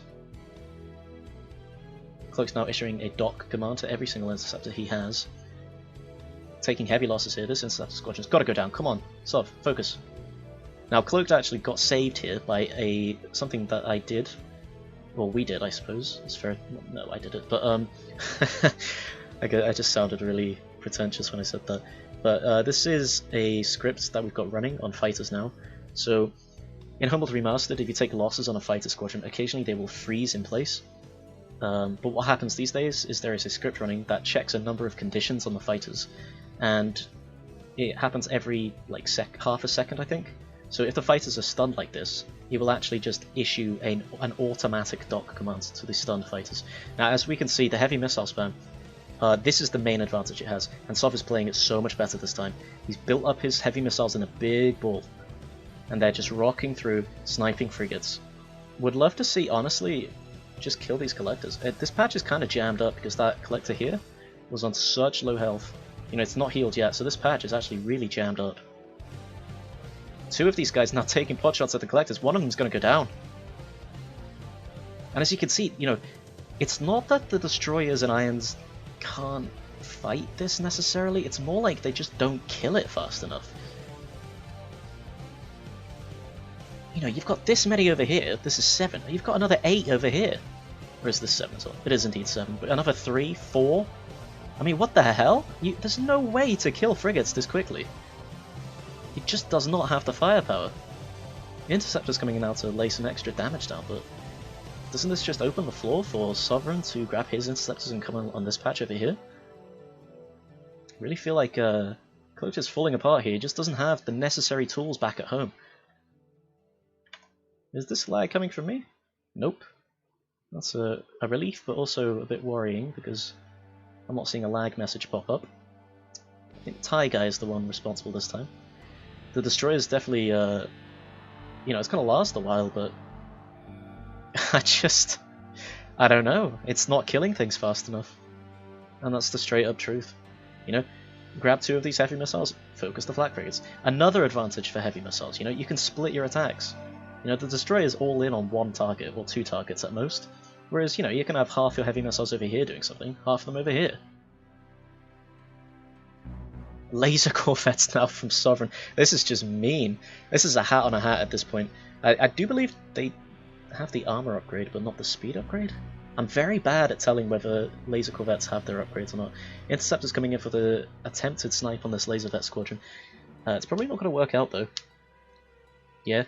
Cloak's now issuing a dock command to every single interceptor he has. Taking heavy losses here, this interceptor squadron's got to go down, come on, Sov, focus. Now Cloaked actually got saved here by something that I did. Well, we did, I suppose. It's fair. No, I did it, but I just sounded really pretentious when I said that. But this is a script that we've got running on fighters now. So in Homeworld Remastered, if you take losses on a fighter squadron, occasionally they will freeze in place. But what happens these days is there is a script running that checks a number of conditions on the fighters, and it happens every like half a second, I think. So if the fighters are stunned like this, he will actually just issue an automatic dock command to the stunned fighters. Now, as we can see, the heavy missile spam, this is the main advantage it has, and Sov is playing it so much better this time. He's built up his heavy missiles in a big ball, and they're just rocking through, sniping frigates. Would love to see, honestly, just kill these collectors. This patch is kind of jammed up because that collector here was on such low health. You know, it's not healed yet, so this patch is actually really jammed up. 2 of these guys now taking pot shots at the collectors. One of them's going to go down. And as you can see, you know, it's not that the destroyers and irons can't fight this necessarily. It's more like they just don't kill it fast enough. You know, you've got this many over here. This is 7. You've got another 8 over here. Or is this 7 as well? It is indeed 7. But another 3, 4. I mean, what the hell? There's no way to kill frigates this quickly. He just does not have the firepower. The Interceptor's coming in now to lay some extra damage down, but doesn't this just open the floor for Sovereign to grab his Interceptors and come on this patch over here? I really feel like Cloaked is falling apart here. He just doesn't have the necessary tools back at home. Is this lag coming from me? Nope. That's a relief, but also a bit worrying because I'm not seeing a lag message pop up. I think Thai guy is the one responsible this time. The destroyer's definitely, you know, it's gonna last a while, but I don't know. It's not killing things fast enough, and that's the straight up truth. You know, grab 2 of these heavy missiles, focus the flak frigates. Another advantage for heavy missiles, you know, you can split your attacks. You know, the destroyer's all in on 1 target or 2 targets at most, whereas you know you can have half your heavy missiles over here doing something, half of them over here. Laser Corvettes now from Sovereign. This is just mean. This is a hat on a hat at this point. I do believe they have the armor upgrade, but not the speed upgrade. I'm very bad at telling whether Laser Corvettes have their upgrades or not. Interceptor's coming in for the attempted snipe on this Laser Vet squadron. It's probably not going to work out though. Yeah.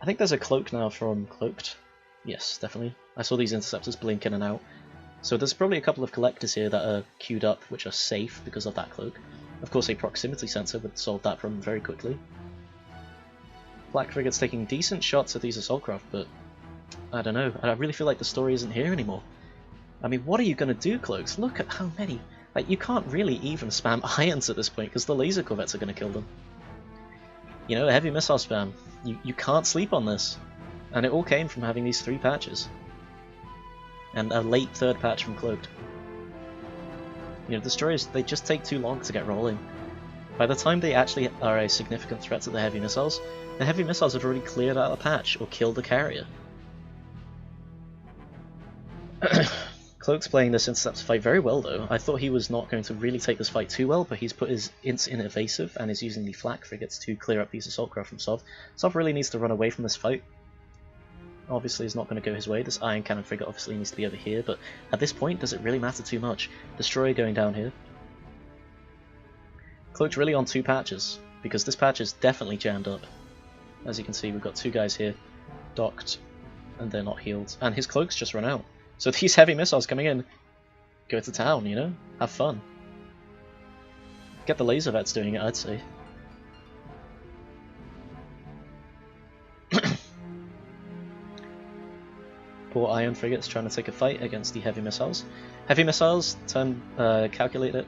I think there's a cloak now from Cloaked. Yes, definitely. I saw these interceptors blink in and out. So there's probably a couple of collectors here that are queued up which are safe because of that cloak. Of course a proximity sensor would solve that problem very quickly. Black Frigate's taking decent shots at these assault craft, but I don't know. I really feel like the story isn't here anymore. I mean, what are you going to do, Cloaks? Look at how many. Like, you can't really even spam irons at this point because the laser corvettes are going to kill them. You know, heavy missile spam. You can't sleep on this. And it all came from having these 3 patches. And a late 3rd patch from Cloaked. You know, destroyers, they just take too long to get rolling. By the time they actually are a significant threat to the heavy missiles have already cleared out a patch or killed the carrier. Cloak's playing this intercept fight very well though. I thought he was not going to really take this fight too well, but he's put his ints in evasive and is using the flak frigates to clear up these assault craft from Sov. Sov really needs to run away from this fight. Obviously it's not going to go his way. This iron cannon frigate obviously needs to be over here, but at this point does it really matter too much? Destroyer going down here. Cloak's really on 2 patches, because this patch is definitely jammed up. As you can see, we've got 2 guys here, docked, and they're not healed. And his cloak's just run out. So these heavy missiles coming in, go to town, you know? Have fun. Get the laser vets doing it, I'd say. Poor iron frigates trying to take a fight against the heavy missiles. Heavy missiles, calculate it,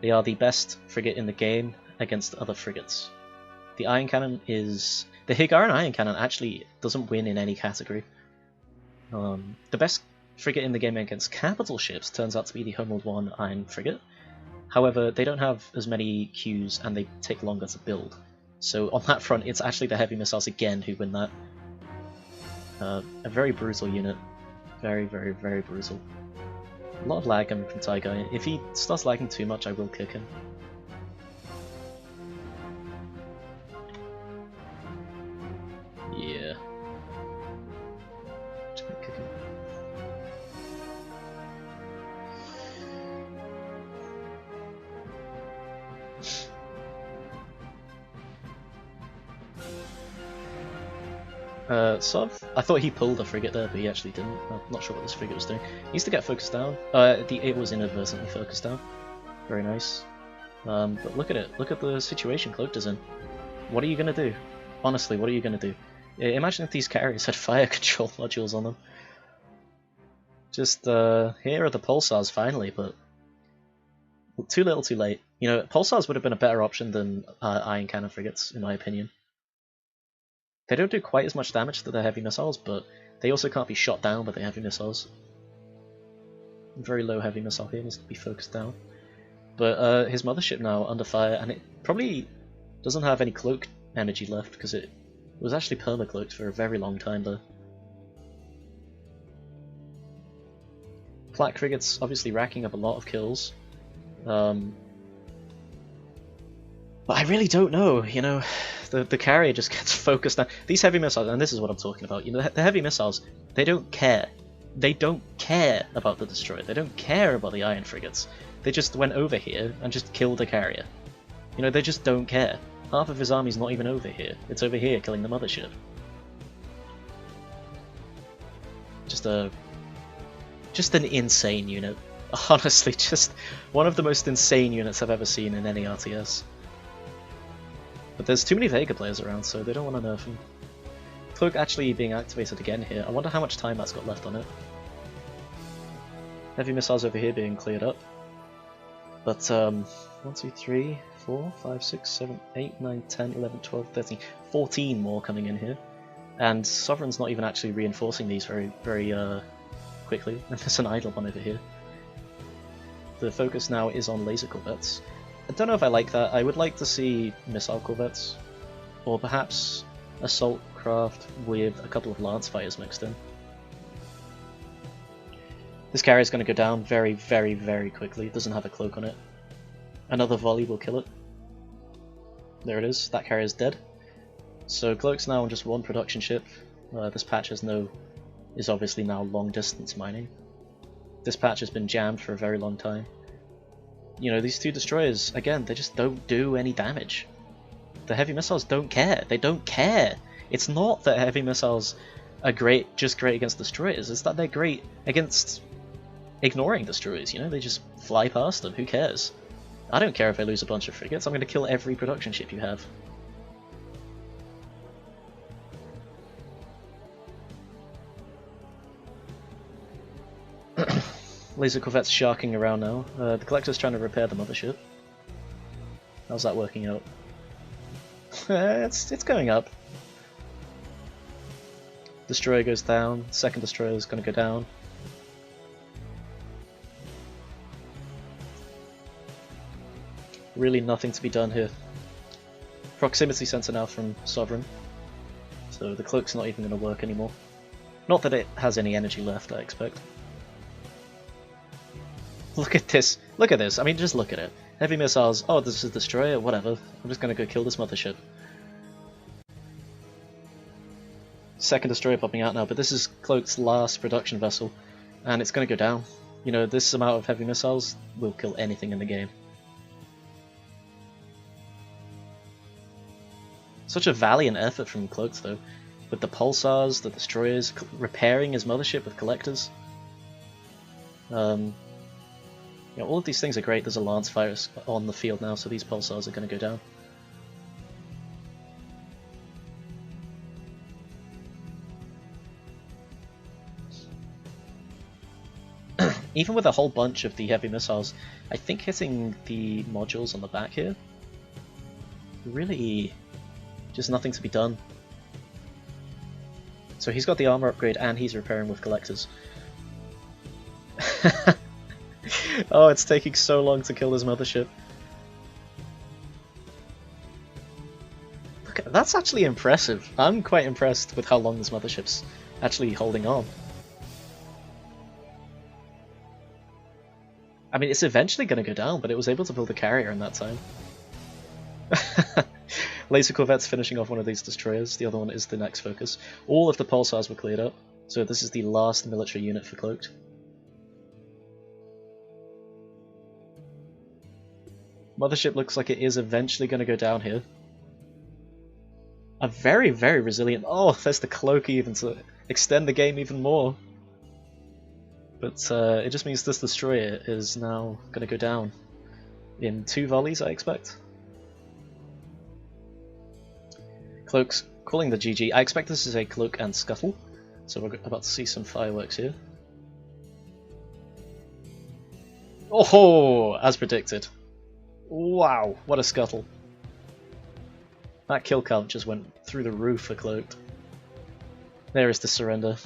they are the best frigate in the game against other frigates. The iron cannon is... The Hiigaran iron cannon actually doesn't win in any category. The best frigate in the game against capital ships turns out to be the Homeworld 1 iron frigate. However, they don't have as many queues and they take longer to build. So on that front, it's actually the heavy missiles again who win that. A very brutal unit. Very, very, very brutal. A lot of lag coming from Taiga. If he starts lagging too much, I will kick him. Yeah. Just gonna kick him. Sov, I thought he pulled a frigate there, but he actually didn't. I'm not sure what this frigate was doing. He needs to get focused down. It was inadvertently focused down. Very nice. But look at it. Look at the situation Cloaked is in. What are you gonna do? Honestly, what are you gonna do? Imagine if these carriers had fire control modules on them. Just, here are the pulsars finally, but too little too late. You know, pulsars would have been a better option than iron cannon frigates, in my opinion. They don't do quite as much damage to the heavy missiles, but they also can't be shot down by the heavy missiles. Very low heavy missile here, needs to be focused down. But his mothership now under fire, and it probably doesn't have any cloak energy left, because it was actually perma-cloaked for a very long time though. Flak frigates obviously racking up a lot of kills. But I really don't know, you know, the carrier just gets focused on these heavy missiles, and this is what I'm talking about. You know, the heavy missiles, they don't care. They don't care about the destroyer. They don't care about the iron frigates. They just went over here and just killed a carrier. You know, they just don't care. Half of his army's not even over here. It's over here killing the mothership. Just an insane unit. Honestly, just one of the most insane units I've ever seen in any RTS. But there's too many Vega players around, so they don't want to nerf him. Cloak actually being activated again here. I wonder how much time that's got left on it. Heavy missiles over here being cleared up. But, 1, 2, 3, 4, 5, 6, 7, 8, 9, 10, 11, 12, 13, 14 more coming in here. And Sovereign's not even actually reinforcing these very quickly. There's an idle one over here. The focus now is on laser corvettes. I don't know if I like that. I would like to see missile corvettes, or perhaps assault craft with a couple of lance fighters mixed in. This carrier is going to go down very, very, very quickly. It doesn't have a cloak on it. Another volley will kill it. There it is. That carrier is dead. So Cloak's now on just one production ship. This patch is obviously now long distance mining. This patch has been jammed for a very long time. You know, these two destroyers, again, they just don't do any damage. The heavy missiles don't care. They don't care. It's not that heavy missiles are just great against destroyers. It's that they're great against ignoring destroyers, you know? They just fly past them. Who cares? I don't care if I lose a bunch of frigates. I'm going to kill every production ship you have. Laser corvette's sharking around now. The collector's trying to repair the mothership. How's that working out? It's going up. Destroyer goes down. Second destroyer is going to go down. Really nothing to be done here. Proximity sensor now from Sovereign. So the cloak's not even going to work anymore. Not that it has any energy left, I expect. Look at this. Look at this. I mean, just look at it. Heavy missiles. Oh, this is a destroyer. Whatever. I'm just going to go kill this mothership. Second destroyer popping out now, but this is Cloaked's last production vessel, and it's going to go down. You know, this amount of heavy missiles will kill anything in the game. Such a valiant effort from Cloaked, though, with the pulsars, the destroyers, repairing his mothership with collectors. You know, all of these things are great. There's a lance fighter on the field now, so these pulsars are going to go down. Even with a whole bunch of the heavy missiles, I think hitting the modules on the back here, really just nothing to be done. So he's got the armor upgrade and he's repairing with collectors. Oh, it's taking so long to kill his mothership. Look, that's actually impressive. I'm quite impressed with how long this mothership's actually holding on. I mean, it's eventually going to go down, but it was able to build a carrier in that time. Laser Corvette's finishing off one of these destroyers, the other one is the next focus. All of the pulsars were cleared up, so this is the last military unit for Cloaked. Mothership looks like it is eventually going to go down here. A very, very resilient... Oh, there's the cloak even to extend the game even more. But it just means this destroyer is now going to go down in 2 volleys, I expect. Cloak's calling the GG. I expect this is a Cloak and Scuttle, so we're about to see some fireworks here. Oh, as predicted. Wow, what a Scuttle. That kill count just went through the roof for Cloaked. There is the surrender.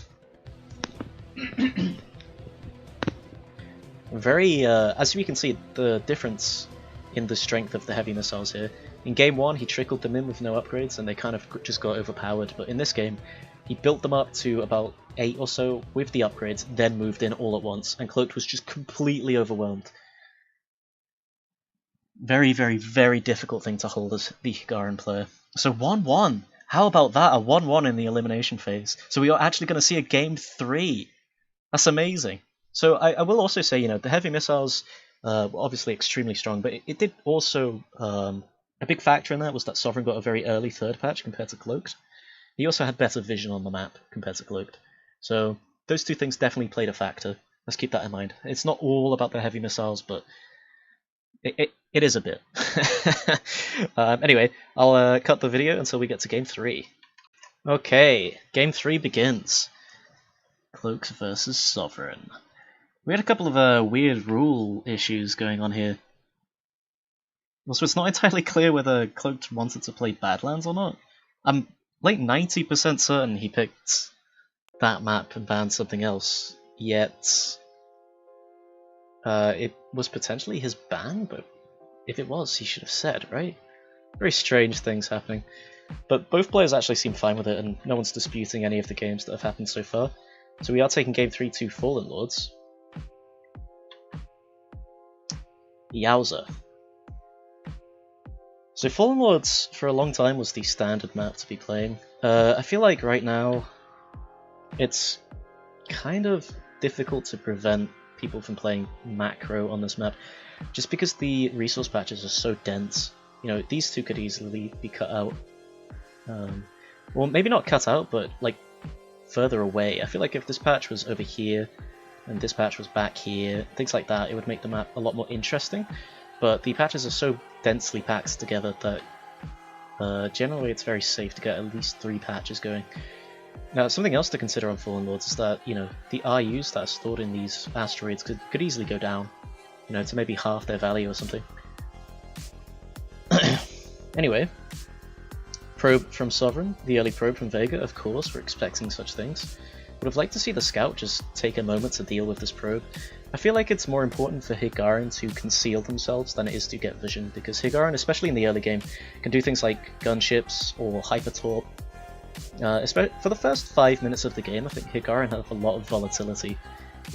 Very, as we can see, the difference in the strength of the heavy missiles here. In game 1, he trickled them in with no upgrades, and they kind of just got overpowered. But in this game, he built them up to about 8 or so with the upgrades, then moved in all at once, and Cloaked was just completely overwhelmed. Very, very, very difficult thing to hold as the Hiigaran player. So 1-1. How about that? A 1-1 in the elimination phase. So we are actually going to see a game 3. That's amazing. So I will also say, you know, the heavy missiles were obviously extremely strong, but it did also... a big factor in that was that Sovereign got a very early 3rd patch compared to Cloaked. He also had better vision on the map compared to Cloaked. So those 2 things definitely played a factor. Let's keep that in mind. It's not all about the heavy missiles, but it is a bit. Anyway, I'll cut the video until we get to game 3. Okay, game 3 begins. Cloaked versus Sovereign. We had a couple of weird rule issues going on here. Also, it's not entirely clear whether Cloaked wanted to play Badlands or not. I'm like 90% certain he picked that map and banned something else, yet it was potentially his ban, but if it was, he should have said, right? Very strange things happening. But both players actually seem fine with it, and no one's disputing any of the games that have happened so far. So we are taking game 3 to Fallen Lords. Yowza. So Fallen Lords, for a long time, was the standard map to be playing. I feel like right now, it's kind of difficult to prevent people from playing macro on this map, just because the resource patches are so dense. You know, these 2 could easily be cut out. Well, maybe not cut out, but like further away. I feel like if this patch was over here, and this patch was back here, things like that, it would make the map a lot more interesting. But the patches are so densely packed together that generally it's very safe to get at least 3 patches going. Now, something else to consider on Fallen Lords is that, you know, the RUs that are stored in these asteroids could easily go down, you know, to maybe half their value or something. Anyway, probe from Sovereign, the early probe from Vega, of course, we're expecting such things. Would have liked to see the scout just take a moment to deal with this probe. I feel like it's more important for Hiigaran to conceal themselves than it is to get vision, because Hiigaran, especially in the early game, can do things like gunships or hypertorp. For the first 5 minutes of the game, I think Hiigaran have a lot of volatility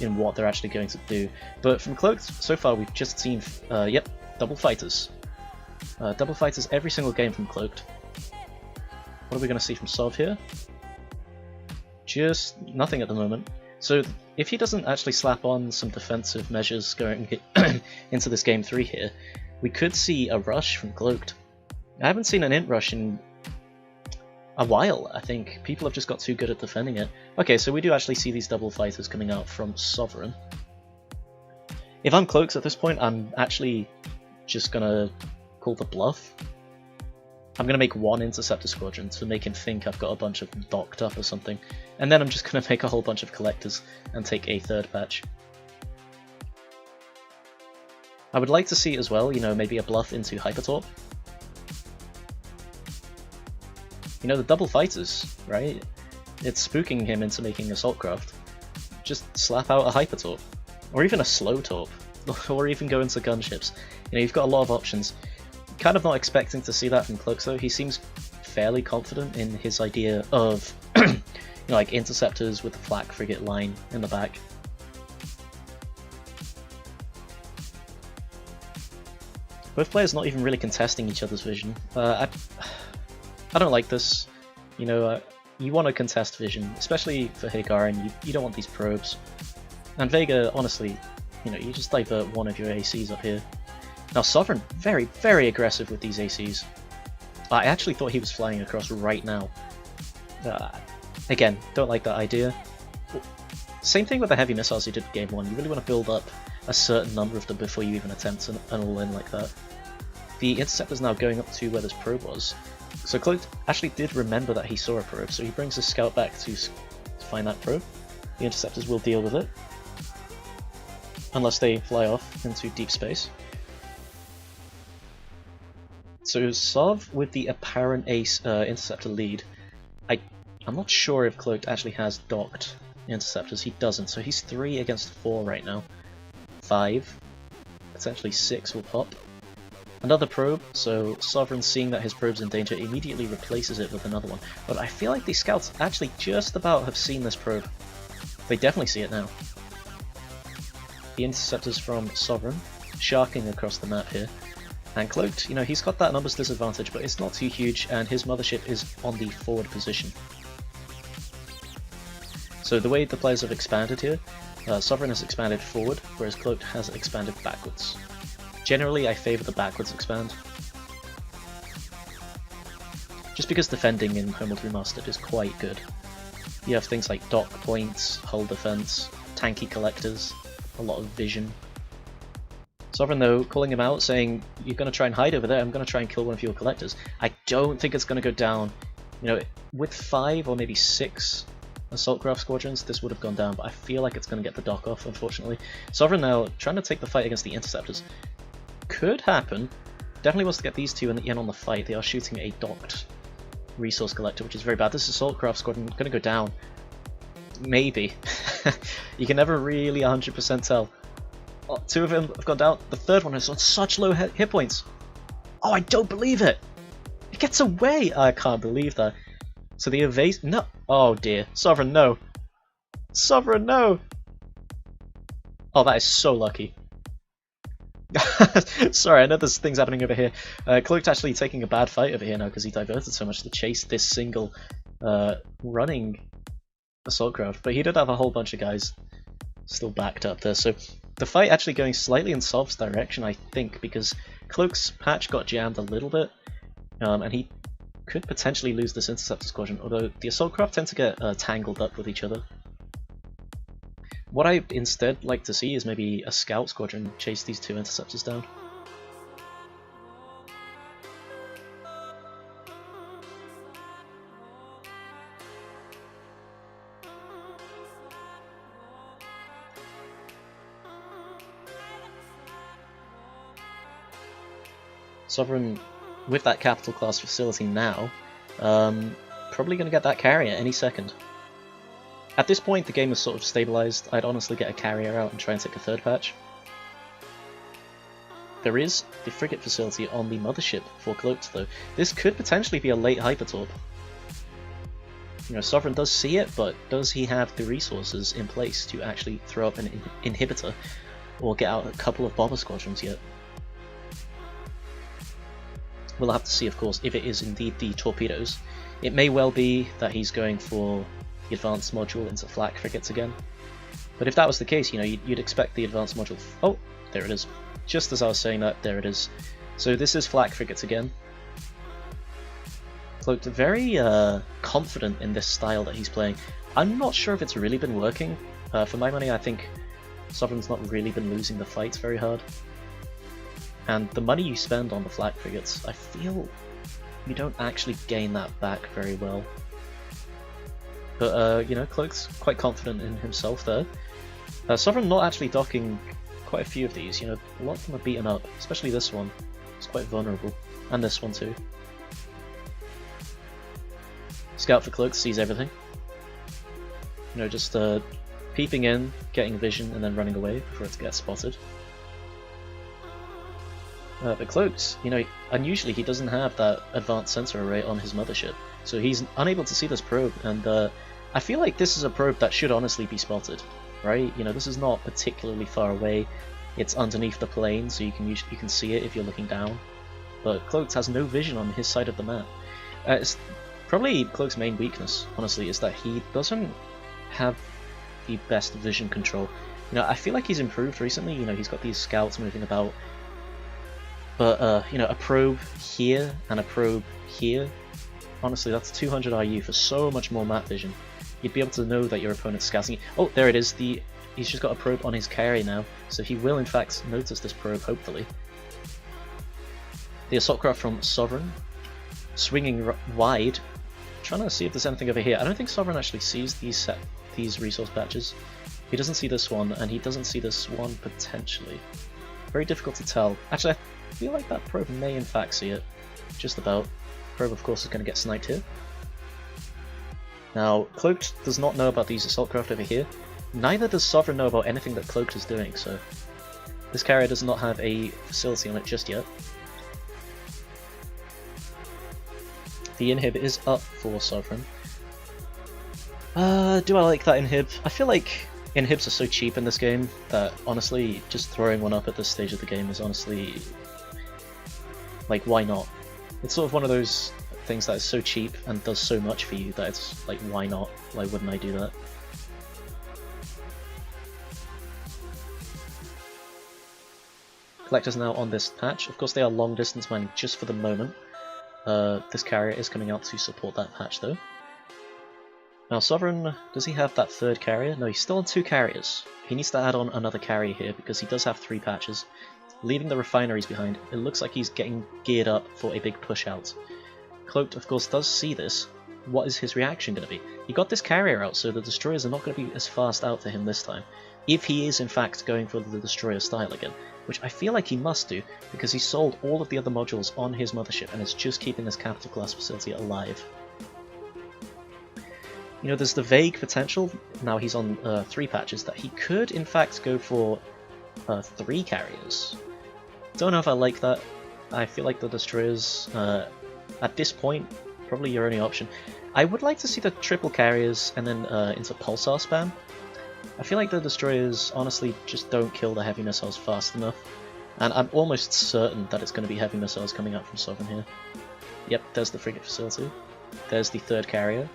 in what they're actually going to do. But from Cloaked, so far we've just seen, yep, double fighters. Double fighters every single game from Cloaked. What are we going to see from Sov here? Just nothing at the moment. So if he doesn't actually slap on some defensive measures going into this game 3 here, we could see a rush from Cloaked. I haven't seen an int rush in a while, I think. People have just got too good at defending it. Okay, so we do actually see these double fighters coming out from Sovereign. If I'm Cloaked at this point, I'm actually just gonna call the bluff. I'm going to make 1 Interceptor Squadron to make him think I've got a bunch of them docked up or something, and then I'm just going to make a whole bunch of Collectors and take a 3rd patch. I would like to see as well, you know, maybe a bluff into Hypertorp. You know, the double fighters, right? It's spooking him into making Assault Craft. Just slap out a Hypertorp. Or even a Slow Torp. Or even go into Gunships. You know, you've got a lot of options. Kind of not expecting to see that from Cloaked though. He seems fairly confident in his idea of, you know, like interceptors with the flak frigate line in the back. Both players not even really contesting each other's vision. I don't like this. You know, you want to contest vision, especially for Hiigaran. You don't want these probes. And Vega, honestly, you know, you just divert one of your ACs up here. Now Sovereign, very, very aggressive with these ACs. I actually thought he was flying across right now. Again, don't like that idea. Same thing with the heavy missiles you did in game 1. You really want to build up a certain number of them before you even attempt an all-in like that. The interceptor's now going up to where this probe was. So Cloaked actually did remember that he saw a probe, so he brings his scout back to find that probe. The interceptors will deal with it. Unless they fly off into deep space. So Sov with the apparent ace interceptor lead. I'm not sure if Cloaked actually has docked interceptors. He doesn't, so he's 3 against 4 right now. 5, potentially 6 will pop. Another probe, so Sovereign, seeing that his probe's in danger, immediately replaces it with another one. But I feel like these scouts actually just about have seen this probe. They definitely see it now. The interceptors from Sovereign, sharking across the map here. And Cloaked, you know, he's got that numbers disadvantage, but it's not too huge, and his mothership is on the forward position. So the way the players have expanded here, Sovereign has expanded forward, whereas Cloaked has expanded backwards. Generally, I favour the backwards expand. Just because defending in Homeworld Remastered is quite good. You have things like dock points, hull defense, tanky collectors, a lot of vision. Sovereign though, calling him out, saying, you're going to try and hide over there, I'm going to try and kill one of your collectors. I don't think it's going to go down. You know, with 5 or maybe 6 Assault Craft Squadrons, this would have gone down, but I feel like it's going to get the dock off, unfortunately. Sovereign now, trying to take the fight against the Interceptors. Could happen. Definitely wants to get these two in on the fight. They are shooting a docked resource collector, which is very bad. This Assault Craft Squadron going to go down. Maybe. You can never really 100% tell. Oh, 2 of them have gone down. The third one has on such low hit points. Oh, I don't believe it! It gets away! I can't believe that. So the evade... No! Oh dear. Sovereign, no! Sovereign, no! Oh, that is so lucky. Sorry, I know there's things happening over here. Cloaked actually taking a bad fight over here now because he diverted so much to chase this single running Assault Craft. But he did have a whole bunch of guys still backed up there. So the fight actually going slightly in Sov's direction, I think, because Cloak's patch got jammed a little bit, and he could potentially lose this Interceptor Squadron, although the Assault Craft tend to get tangled up with each other. What I instead like to see is maybe a Scout Squadron chase these 2 Interceptors down. Sovereign, with that capital class facility now, probably going to get that carrier any second. At this point, the game is sort of stabilized. I'd honestly get a carrier out and try and take a 3rd patch. There is the frigate facility on the mothership for Cloaked, though. This could potentially be a late Hypertorp. You know, Sovereign does see it, but does he have the resources in place to actually throw up an inhibitor or get out a couple of bomber squadrons yet? We'll have to see, of course, if it is indeed the torpedoes. It may well be that he's going for the advanced module into flak frigates again. But if that was the case, you know, you'd expect the advanced module... Oh, there it is. Just as I was saying that, there it is. So this is flak frigates again. Cloaked, very confident in this style that he's playing. I'm not sure if it's really been working. For my money, I think Sovereign's not really been losing the fights very hard. And the money you spend on the flak frigates, I feel you don't actually gain that back very well. But, you know, Cloaked's quite confident in himself there. Sovereign not actually docking quite a few of these. You know, a lot of them are beaten up, especially this one. It's quite vulnerable, and this one too. Scout for Cloaked sees everything. You know, just peeping in, getting vision, and then running away before it gets spotted. But Cloaked, you know, unusually he doesn't have that advanced sensor array on his mothership, so he's unable to see this probe, and I feel like this is a probe that should honestly be spotted, right? You know, this is not particularly far away. It's underneath the plane, so you can see it if you're looking down. But Cloaked has no vision on his side of the map. It's probably Cloaked's main weakness, honestly, is that he doesn't have the best vision control. You know, I feel like he's improved recently. You know, he's got these scouts moving about. But, you know, a probe here and a probe here, honestly, that's 200 IU for so much more map vision. You'd be able to know that your opponent's scouting. Oh, there it is. He's just got a probe on his carry now, so he will in fact notice this probe, hopefully. The assault craft from Sovereign, swinging wide, trying to see if there's anything over here. I don't think Sovereign actually sees these resource patches. He doesn't see this one, and he doesn't see this one potentially. Very difficult to tell. Actually, I feel like that probe may in fact see it. Just about. Probe, of course, is going to get sniped here. Now, Cloaked does not know about these assault craft over here. Neither does Sovereign know about anything that Cloaked is doing, so this carrier does not have a facility on it just yet. The inhib is up for Sovereign. Do I like that inhib? I feel like inhibs are so cheap in this game that honestly, just throwing one up at this stage of the game is honestly, like, why not? It's sort of one of those things that is so cheap and does so much for you that it's like, why not? Why wouldn't I do that? Collector's now on this patch. Of course, they are long distance mining just for the moment. This carrier is coming out to support that patch though. Now Sovereign, does he have that third carrier? No, he's still on 2 carriers. He needs to add on another carrier here because he does have 3 patches. Leaving the refineries behind, it looks like he's getting geared up for a big push out. Cloaked, of course, does see this. What is his reaction going to be? He got this carrier out, so the destroyers are not going to be as fast out for him this time. If he is in fact going for the destroyer style again, which I feel like he must do, because he sold all of the other modules on his mothership and is just keeping this capital class facility alive. You know, there's the vague potential, now he's on 3 patches, that he could in fact go for 3 carriers. Don't know if I like that. I feel like the destroyers, at this point, probably your only option. I would like to see the triple carriers and then into pulsar spam. I feel like the destroyers honestly just don't kill the heavy missiles fast enough, and I'm almost certain that it's going to be heavy missiles coming out from Sovereign here. Yep, there's the frigate facility. There's the 3rd carrier.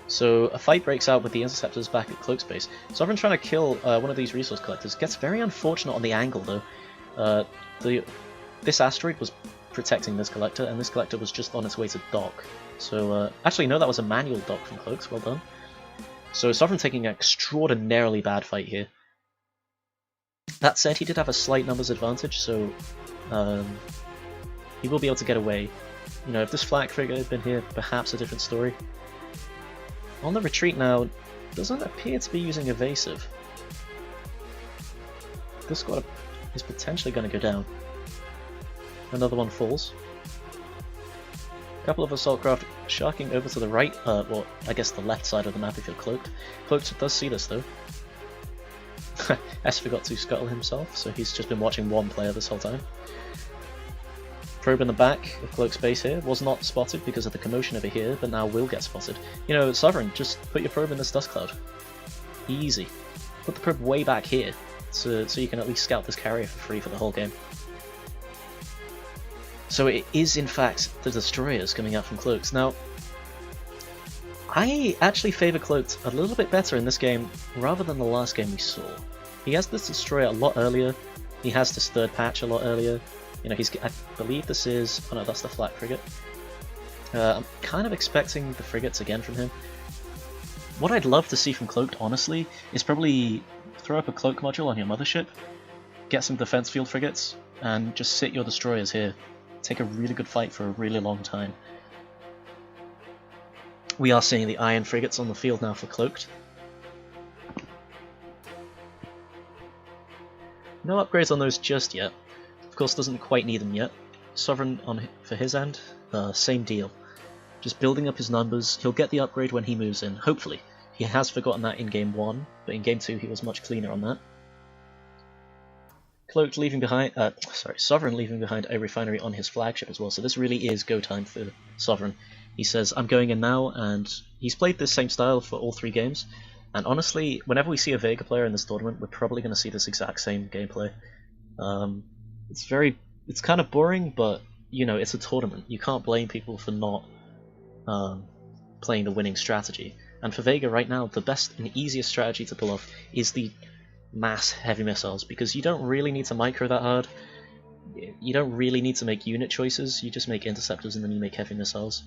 So a fight breaks out with the interceptors back at Cloaked base. Sovereign trying to kill one of these resource collectors. Gets very unfortunate on the angle though. This asteroid was protecting this collector, and this collector was just on its way to dock. So actually no, that was a manual dock from Cloaked. Well done. So Sovereign taking an extraordinarily bad fight here. That said, he did have a slight numbers advantage, so he will be able to get away. You know, if this flak frigate had been here, perhaps a different story. On the retreat now, doesn't appear to be using evasive. This squad is potentially going to go down. Another one falls. A couple of assault craft sharking over to the right, well, I guess the left side of the map if you're Cloaked. Cloaked does see this though. S forgot to scuttle himself, so he's just been watching one player this whole time. Probe in the back of Cloak's base here was not spotted because of the commotion over here, but now will get spotted. You know, Sovereign, just put your probe in this dust cloud. Easy. Put the probe way back here, so you can at least scout this carrier for free for the whole game. So it is in fact the destroyers coming out from Cloaked. Now, I actually favour Cloaked a little bit better in this game rather than the last game we saw. He has this destroyer a lot earlier, he has this 3rd patch a lot earlier. You know, I believe this is, oh no, that's the flak frigate. I'm kind of expecting the frigates again from him. What I'd love to see from Cloaked, honestly, is probably throw up a cloak module on your mothership, get some defense field frigates, and just sit your destroyers here. Take a really good fight for a really long time. We are seeing the iron frigates on the field now for Cloaked. No upgrades on those just yet. Of course, doesn't quite need them yet. Sovereign for his end, same deal. Just building up his numbers. He'll get the upgrade when he moves in, hopefully. He has forgotten that in Game 1, but in Game 2 he was much cleaner on that. Cloaked leaving behind, Sovereign leaving behind a refinery on his flagship as well, so this really is go time for Sovereign. He says, I'm going in now, and he's played this same style for all 3 games, and honestly, whenever we see a Vega player in this tournament, we're probably going to see this exact same gameplay. It's kind of boring, but, you know, it's a tournament. You can't blame people for not playing the winning strategy. And for Vega right now, the best and easiest strategy to pull off is the mass heavy missiles, because you don't really need to micro that hard. You don't really need to make unit choices, you just make interceptors and then you make heavy missiles.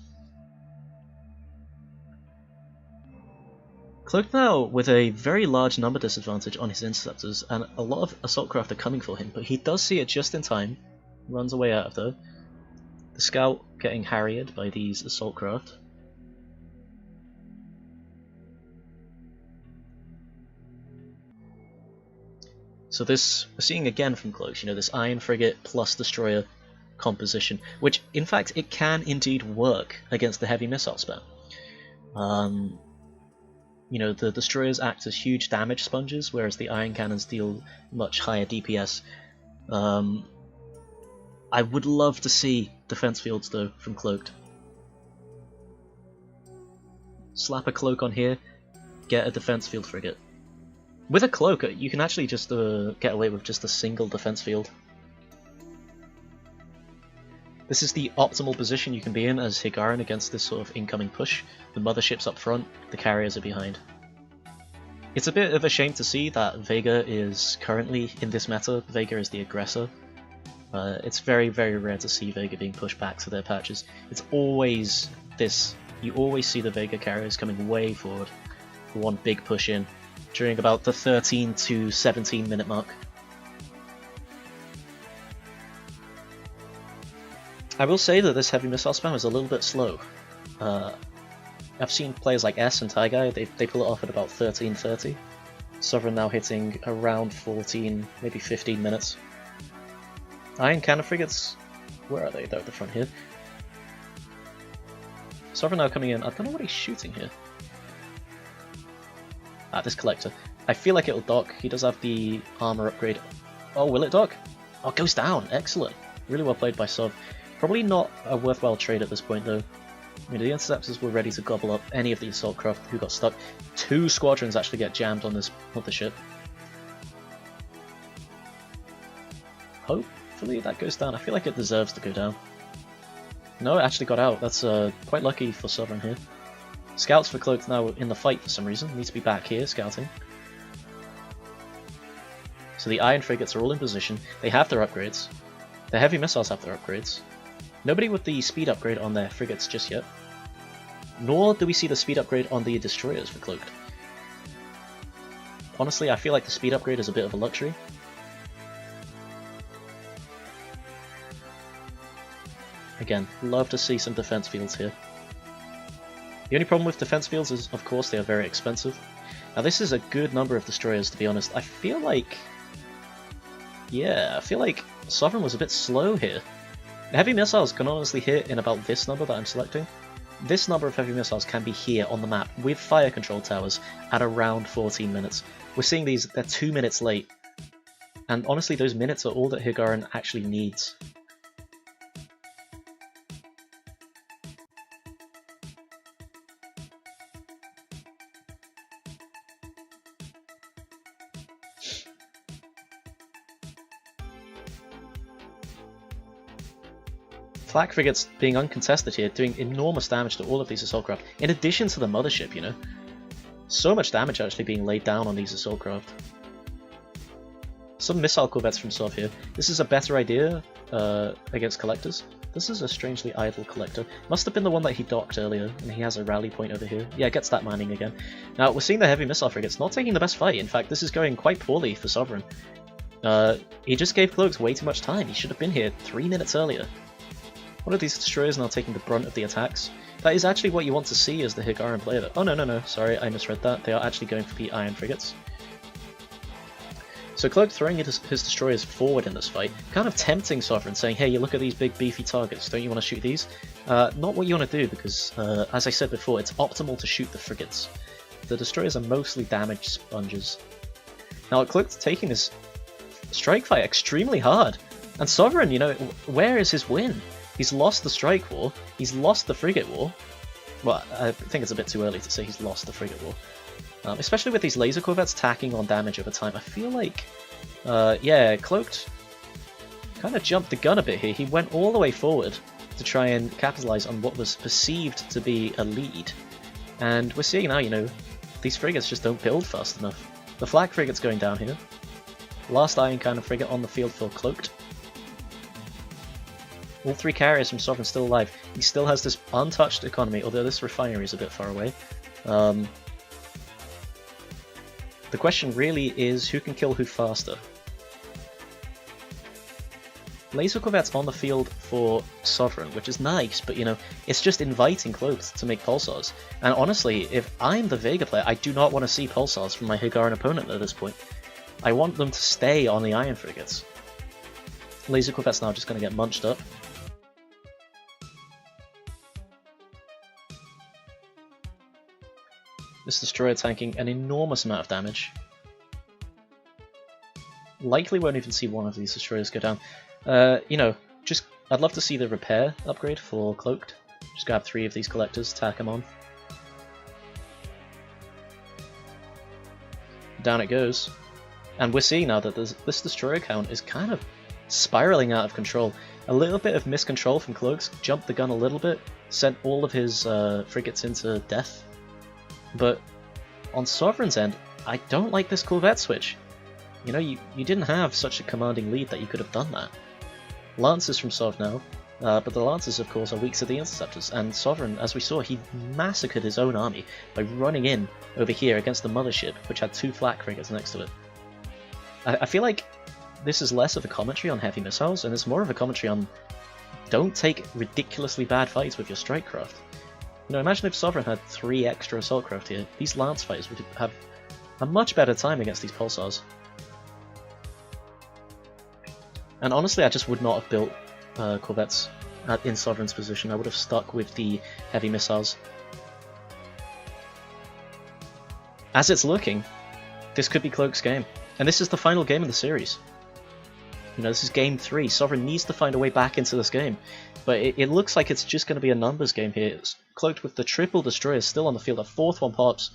Cloaked now with a very large number disadvantage on his interceptors, and a lot of assault craft are coming for him, but he does see it just in time. Runs away out of there. The scout getting harried by these assault craft. So this, we're seeing again from Cloaked, you know, this Iron Frigate plus Destroyer composition, which in fact it can indeed work against the heavy missile spam. You know, the Destroyers act as huge damage sponges, whereas the Iron Cannons deal much higher DPS. I would love to see defense fields though from Cloaked. Slap a cloak on here, get a defense field frigate. With a cloak, you can actually just get away with just a single defense field. This is the optimal position you can be in as Hiigaran against this sort of incoming push. The mothership's up front, the carriers are behind. It's a bit of a shame to see that Vega is currently in this meta. Vega is the aggressor. It's very, very rare to see Vega being pushed back to their patches. It's always this. You always see the Vega carriers coming way forward for one big push in during about the 13 to 17 minute mark. I will say that this heavy missile spam is a little bit slow. I've seen players like S and Taigai, they pull it off at about 13:30. Sovereign now hitting around 14, maybe 15 minutes. Iron Cannon frigates, where are they? They're at the front here. Sovereign now coming in, I don't know what he's shooting here. Ah, this collector. I feel like it'll dock. He does have the armor upgrade. Oh, will it dock? Oh, it goes down. Excellent. Really well played by Sov. Probably not a worthwhile trade at this point, though. I mean, the interceptors were ready to gobble up any of the assault craft who got stuck. 2 squadrons actually get jammed on this mothership. Hopefully that goes down. I feel like it deserves to go down. No, it actually got out. That's quite lucky for Sovereign here. Scouts for Cloaked now in the fight for some reason. Need to be back here scouting. So the Iron Frigates are all in position. They have their upgrades. The Heavy Missiles have their upgrades. Nobody with the speed upgrade on their frigates just yet. Nor do we see the speed upgrade on the Destroyers for Cloaked. Honestly, I feel like the speed upgrade is a bit of a luxury. Again, love to see some defense fields here. The only problem with defense fields is, of course, they are very expensive. Now this is a good number of Destroyers, to be honest. I feel like... yeah, I feel like Sovereign was a bit slow here. The Heavy Missiles can honestly hit in about this number that I'm selecting. This number of Heavy Missiles can be here on the map with fire control towers at around 14 minutes. We're seeing these, they're 2 minutes late. And honestly, those minutes are all that Hiigaran actually needs. Flak frigates being uncontested here, doing enormous damage to all of these assault craft, in addition to the mothership, you know. So much damage actually being laid down on these assault craft. Some missile corvettes from Sov here. This is a better idea against collectors. This is a strangely idle collector. Must have been the one that he docked earlier, and he has a rally point over here. Yeah, gets that mining again. Now, we're seeing the heavy missile frigates not taking the best fight. In fact, this is going quite poorly for Sovereign. He just gave Cloaked way too much time. He should have been here 3 minutes earlier. One of these destroyers now taking the brunt of the attacks. That is actually what you want to see as the Hiigaran player. Oh no, sorry, I misread that. They are actually going for the Iron Frigates. So Cloaked throwing his destroyers forward in this fight, kind of tempting Sovereign, saying, hey, you look at these big beefy targets, don't you want to shoot these? Not what you want to do, because, as I said before, it's optimal to shoot the frigates. The destroyers are mostly damage sponges. Now Cloaked taking this strike fight extremely hard, and Sovereign, you know, where is his win? He's lost the strike war, he's lost the frigate war. Well, I think it's a bit too early to say he's lost the frigate war. Especially with these laser corvettes tacking on damage over time, I feel like, yeah, Cloaked kind of jumped the gun a bit here. He went all the way forward to try and capitalize on what was perceived to be a lead. And we're seeing now, you know, these frigates just don't build fast enough. The flak frigate's going down here. Last iron kind of frigate on the field for Cloaked. All three carriers from Sovereign still alive. He still has this untouched economy, although this refinery is a bit far away. The question really is who can kill who faster. Laser corvettes on the field for Sovereign, which is nice, but you know, it's just inviting Cloaked to make pulsars. And honestly, if I'm the Vega player, I do not want to see pulsars from my Hiigaran opponent at this point. I want them to stay on the iron frigates. Laser corvette's now just going to get munched up. This destroyer tanking an enormous amount of damage. Likely won't even see one of these destroyers go down. You know, just I'd love to see the repair upgrade for Cloaked. Just grab 3 of these collectors, tack them on. Down it goes. And we're seeing now that this destroyer count is kind of spiraling out of control. A little bit of miscontrol from Cloaked, jumped the gun a little bit, sent all of his frigates into death. But on Sovereign's end, I don't like this Corvette switch. You know, you didn't have such a commanding lead that you could have done that. Lancers from Sov now, but the Lancers of course are weak to the Interceptors, and Sovereign, as we saw, he massacred his own army by running in over here against the Mothership, which had 2 flak frigates next to it. I feel like this is less of a commentary on heavy missiles, and it's more of a commentary on don't take ridiculously bad fights with your strike craft. You know, imagine if Sovereign had 3 extra assault craft here. These lance fighters would have a much better time against these pulsars. And honestly, I just would not have built corvettes in Sovereign's position. I would have stuck with the heavy missiles. As it's looking, this could be Cloaked's game. And this is the final game of the series. You know, this is game 3. Sovereign needs to find a way back into this game. But it looks like it's just going to be a numbers game here. It's Cloaked with the triple destroyers still on the field. A 4th one pops.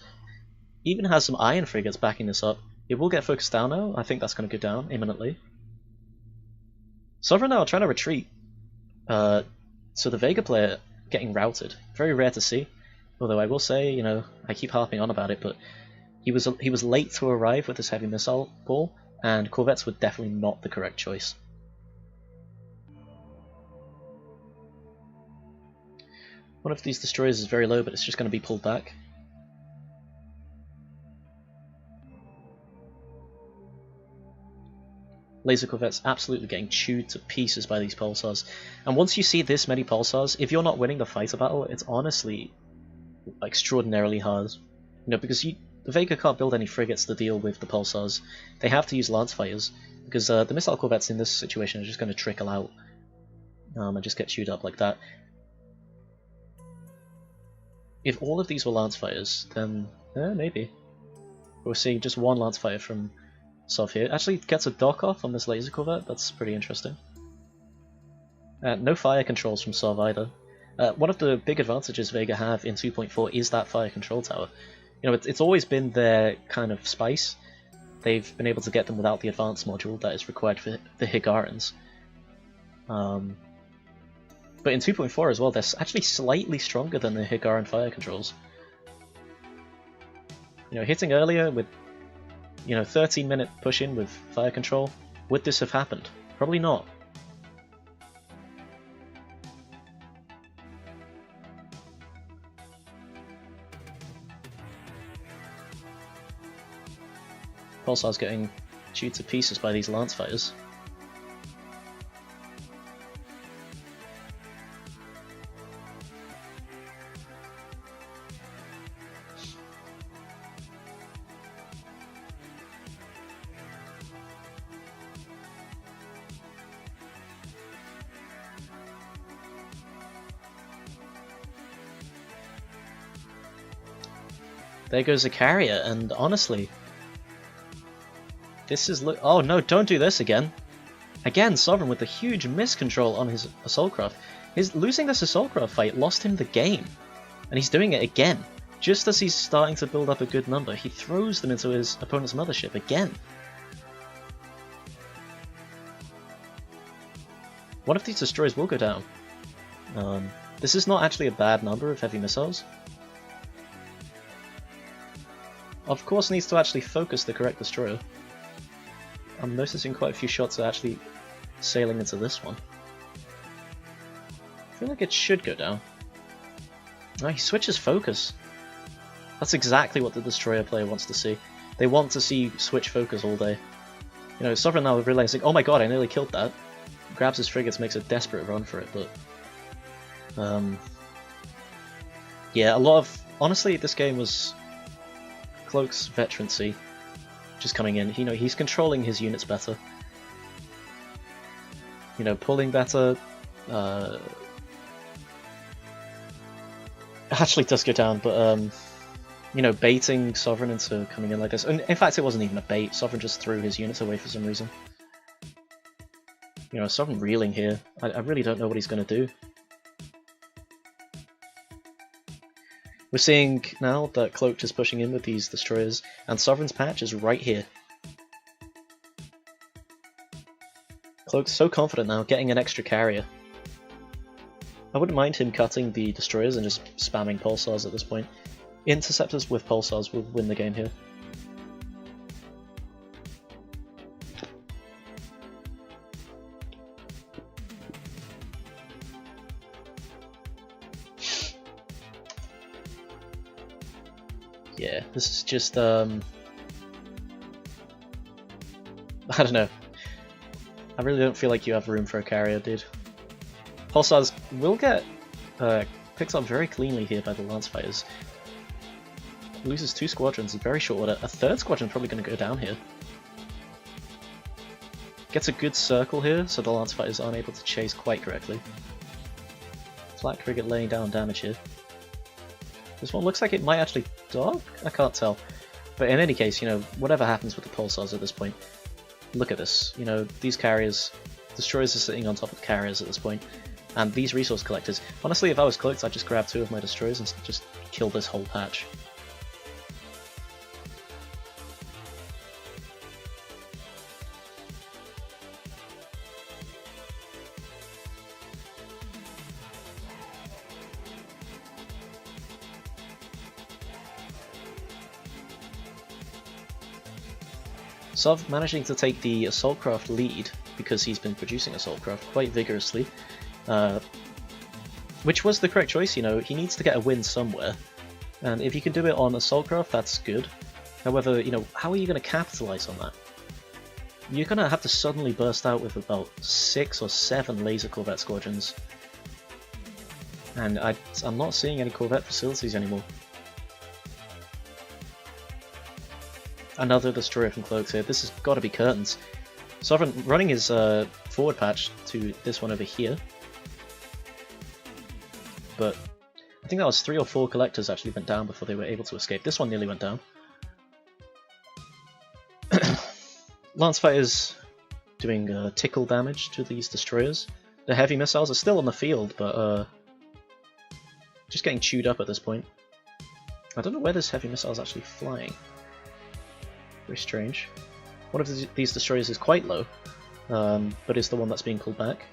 Even has some iron frigates backing this up. It will get focused down now. I think that's going to go down imminently. Sovereign now are trying to retreat. So the Vega player getting routed. Very rare to see. Although I will say, you know, I keep harping on about it, but he was late to arrive with his heavy missile ball, and corvettes were definitely not the correct choice. One of these destroyers is very low, but it's just going to be pulled back. Laser corvettes absolutely getting chewed to pieces by these pulsars. And once you see this many pulsars, if you're not winning the fighter battle, it's honestly extraordinarily hard. You know, because the Vega can't build any frigates to deal with the pulsars. They have to use lance fighters, because the missile corvettes in this situation are just going to trickle out and just get chewed up like that. If all of these were lance fighters, then maybe. We're seeing just one lance fighter from Sov here. Actually gets a dock off on this laser corvette, that's pretty interesting. No fire controls from Sov either. One of the big advantages Vega have in 2.4 is that fire control tower. You know, it's always been their kind of spice. They've been able to get them without the advanced module that is required for the Hiigarans. But in 2.4 as well, they're actually slightly stronger than the Hiigaran fire controls. You know, hitting earlier with, 13-minute push-in with fire control, would this have happened? Probably not. Pulsar's getting chewed to pieces by these lance fighters. There goes a carrier, and honestly, this is oh no, don't do this again. Again, Sovereign with the huge miscontrol on his Assault Craft. Losing this Assault Craft fight lost him the game, and he's doing it again. Just as he's starting to build up a good number, he throws them into his opponent's mothership again. One of these destroyers will go down. This is not actually a bad number of heavy missiles. Of course, needs to actually focus the correct destroyer. I'm noticing quite a few shots are actually sailing into this one. I feel like it should go down. Oh, he switches focus. That's exactly what the destroyer player wants to see. They want to see switch focus all day. You know, Sovereign now realizing, oh my god, I nearly killed that. Grabs his frigates, makes a desperate run for it, but... yeah, a lot of... Honestly, this game was Cloaked's veterancy just coming in. You know, he's controlling his units better. You know, pulling better. Actually does go down, but you know, baiting Sovereign into coming in like this. And in fact, it wasn't even a bait. Sovereign just threw his units away for some reason. You know, Sovereign reeling here. I really don't know what he's going to do. We're seeing now that Cloaked is pushing in with these destroyers, and Sovereign's patch is right here. Cloaked's so confident now, getting an extra carrier. I wouldn't mind him cutting the destroyers and just spamming pulsars at this point. Interceptors with pulsars will win the game here. Yeah, this is just, I don't know. I really don't feel like you have room for a carrier, dude. Pulsars will get picked up very cleanly here by the Lance Fighters. Loses 2 squadrons in very short order. A 3rd squadron's probably going to go down here. Gets a good circle here, so the Lance Fighters aren't able to chase quite correctly. Flak frigate laying down damage here. This one looks like it might actually dog? I can't tell. But in any case, you know, whatever happens with the pulsars at this point, look at this. You know, these carriers, destroyers are sitting on top of carriers at this point, and these resource collectors. Honestly, if I was Cloaked, I'd just grab 2 of my destroyers and just kill this whole patch. Sov managing to take the Assault Craft lead, because he's been producing Assault Craft quite vigorously, which was the correct choice. You know, he needs to get a win somewhere, and if you can do it on Assault Craft, that's good. However, you know, how are you going to capitalize on that? You're going to have to suddenly burst out with about 6 or 7 laser corvette squadrons, and I'm not seeing any corvette facilities anymore. Another destroyer from Cloaked here. This has got to be Curtains. Sovereign running his forward patch to this one over here. But I think that was 3 or 4 collectors actually went down before they were able to escape. This one nearly went down. Lance Fighters doing tickle damage to these destroyers. The heavy missiles are still on the field, but just getting chewed up at this point. I don't know where this heavy missile is actually flying. Very strange. One of these destroyers is quite low, but is the one that's being pulled back.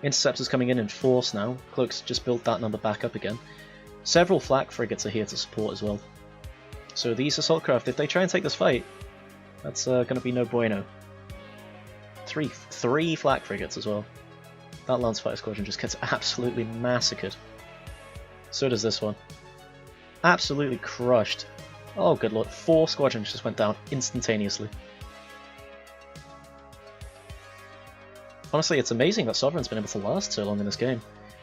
Interceptors coming in force now. Cloak's just built that number back up again. Several flak frigates are here to support as well. So these assault craft, if they try and take this fight, that's going to be no bueno. Three flak frigates as well. That Lance Fighter Squadron just gets absolutely massacred. So does this one. Absolutely crushed. Oh good lord, 4 squadrons just went down instantaneously. Honestly, it's amazing that Sovereign's been able to last so long in this game.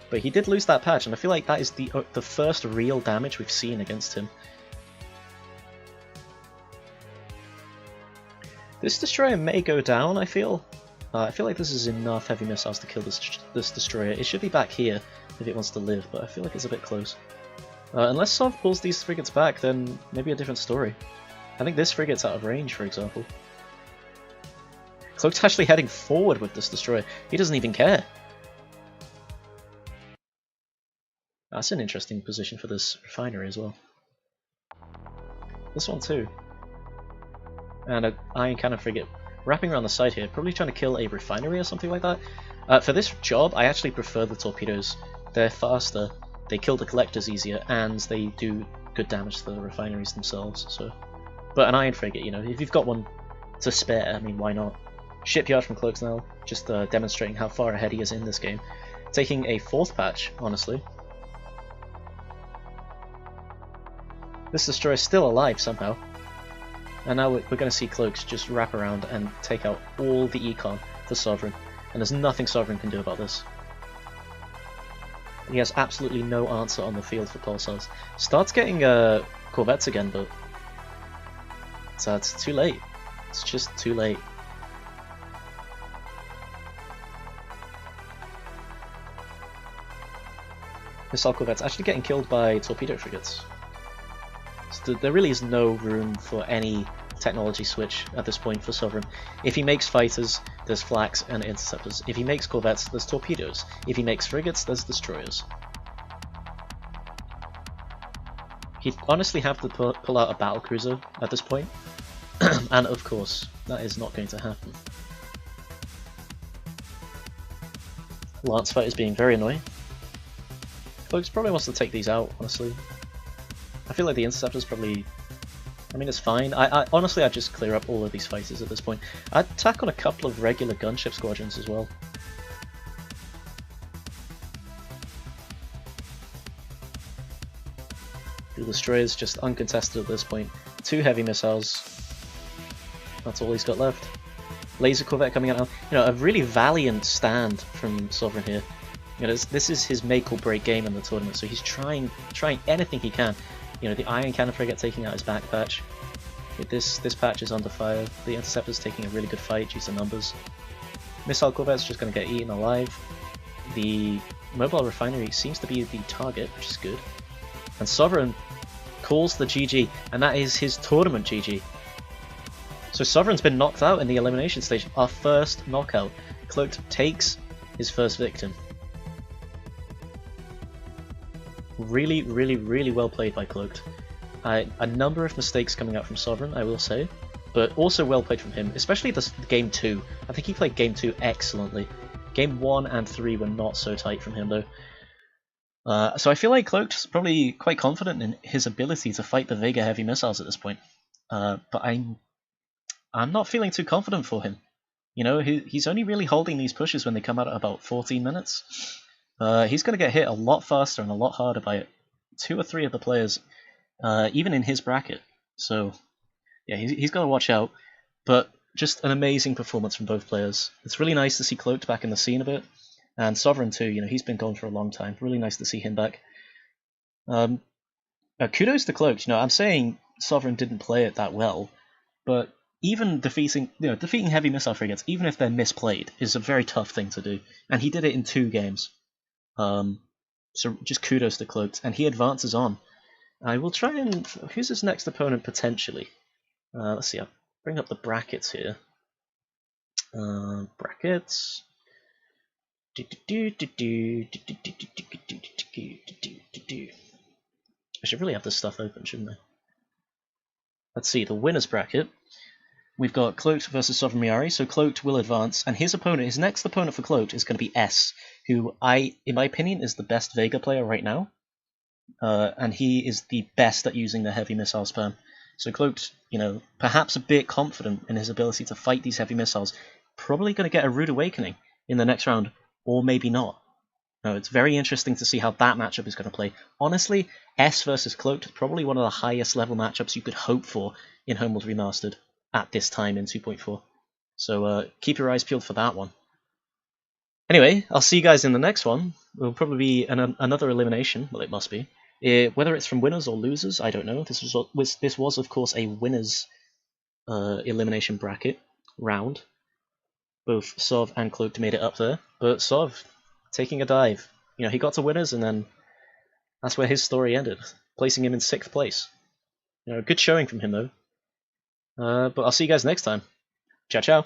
But he did lose that patch, and I feel like that is the first real damage we've seen against him. This destroyer may go down, I feel. I feel like this is enough heavy missiles to kill this destroyer. It should be back here if it wants to live, but I feel like it's a bit close. Unless Sov pulls these frigates back, then maybe a different story. I think this frigate's out of range, for example. Cloak's actually heading forward with this destroyer. He doesn't even care. That's an interesting position for this refinery as well. This one too. And an iron cannon frigate wrapping around the side here, probably trying to kill a refinery or something like that. For this job, I actually prefer the torpedoes. They're faster, they kill the collectors easier, and they do good damage to the refineries themselves. So, but an iron frigate, you know, if you've got one to spare, I mean, why not? Shipyard from Cloaked now, just demonstrating how far ahead he is in this game. Taking a 4th patch, honestly. This destroyer is still alive somehow. And now we're going to see Cloaked just wrap around and take out all the econ for Sovereign. And there's nothing Sovereign can do about this. He has absolutely no answer on the field for pulsars. Starts getting corvettes again, but it's too late. It's just too late. Missile corvettes actually getting killed by torpedo frigates. So there really is no room for any technology switch at this point for Sovereign. If he makes fighters, there's flaks and interceptors. If he makes corvettes, there's torpedoes. If he makes frigates, there's destroyers. He'd honestly have to pull out a battlecruiser at this point, and of course, that is not going to happen. Lance fighters being very annoying. Cloaked probably wants to take these out, honestly. I feel like the interceptor's probably... I mean, it's fine. Honestly, I'd just clear up all of these fighters at this point. I'd tack on a couple of regular gunship squadrons as well. The destroyer's just uncontested at this point. 2 heavy missiles. That's all he's got left. Laser corvette coming out now. You know, a really valiant stand from Sovereign here. You know, this is his make or break game in the tournament, so he's trying anything he can. You know, the iron cannon frigate taking out his back patch. This patch is under fire. The interceptor's taking a really good fight due to numbers. Missile corvette's just going to get eaten alive. The mobile refinery seems to be the target, which is good. And Sovereign calls the GG, and that is his tournament GG. So Sovereign's been knocked out in the elimination stage. Our first knockout. Cloaked takes his first victim. Really, really, really well played by Cloaked. A number of mistakes coming out from Sovereign, I will say, but also well played from him, especially this game 2. I think he played game 2 excellently. Game 1 and 3 were not so tight from him though. So I feel like Cloaked's probably quite confident in his ability to fight the Vega heavy missiles at this point. But I'm not feeling too confident for him. You know, he's only really holding these pushes when they come out at about 14 minutes. He's going to get hit a lot faster and a lot harder by 2 or 3 of the players, even in his bracket. So, yeah, he's got to watch out. But just an amazing performance from both players. It's really nice to see Cloaked back in the scene a bit, and Sovereign too. You know, he's been gone for a long time. Really nice to see him back. Kudos to Cloaked. You know, I'm saying Sovereign didn't play it that well, but even defeating heavy missile frigates, even if they're misplayed, is a very tough thing to do, and he did it in 2 games. So just kudos to Cloaked, and he advances on. I will try and... Who's his next opponent, potentially? Let's see, I'll bring up the brackets here. Brackets... I should really have this stuff open, shouldn't I? Let's see, the winner's bracket. We've got Cloaked versus Sovereign Meari, so Cloaked will advance, and his next opponent for Cloaked is going to be S, who in my opinion, is the best Vega player right now, and he is the best at using the heavy missile spam. So Cloaked, you know, perhaps a bit confident in his ability to fight these heavy missiles, probably going to get a rude awakening in the next round, or maybe not. No, it's very interesting to see how that matchup is going to play. Honestly, S versus Cloaked is probably one of the highest level matchups you could hope for in Homeworld Remastered at this time in 2.4. So keep your eyes peeled for that one. Anyway, I'll see you guys in the next one. It'll probably be another elimination. Well, it must be. Whether it's from winners or losers, I don't know. This was of course, a winners elimination bracket round. Both Sov and Cloaked made it up there, but Sov taking a dive. You know, he got to winners, and then that's where his story ended. placing him in 6th place. Good showing from him though. But I'll see you guys next time. Ciao, ciao.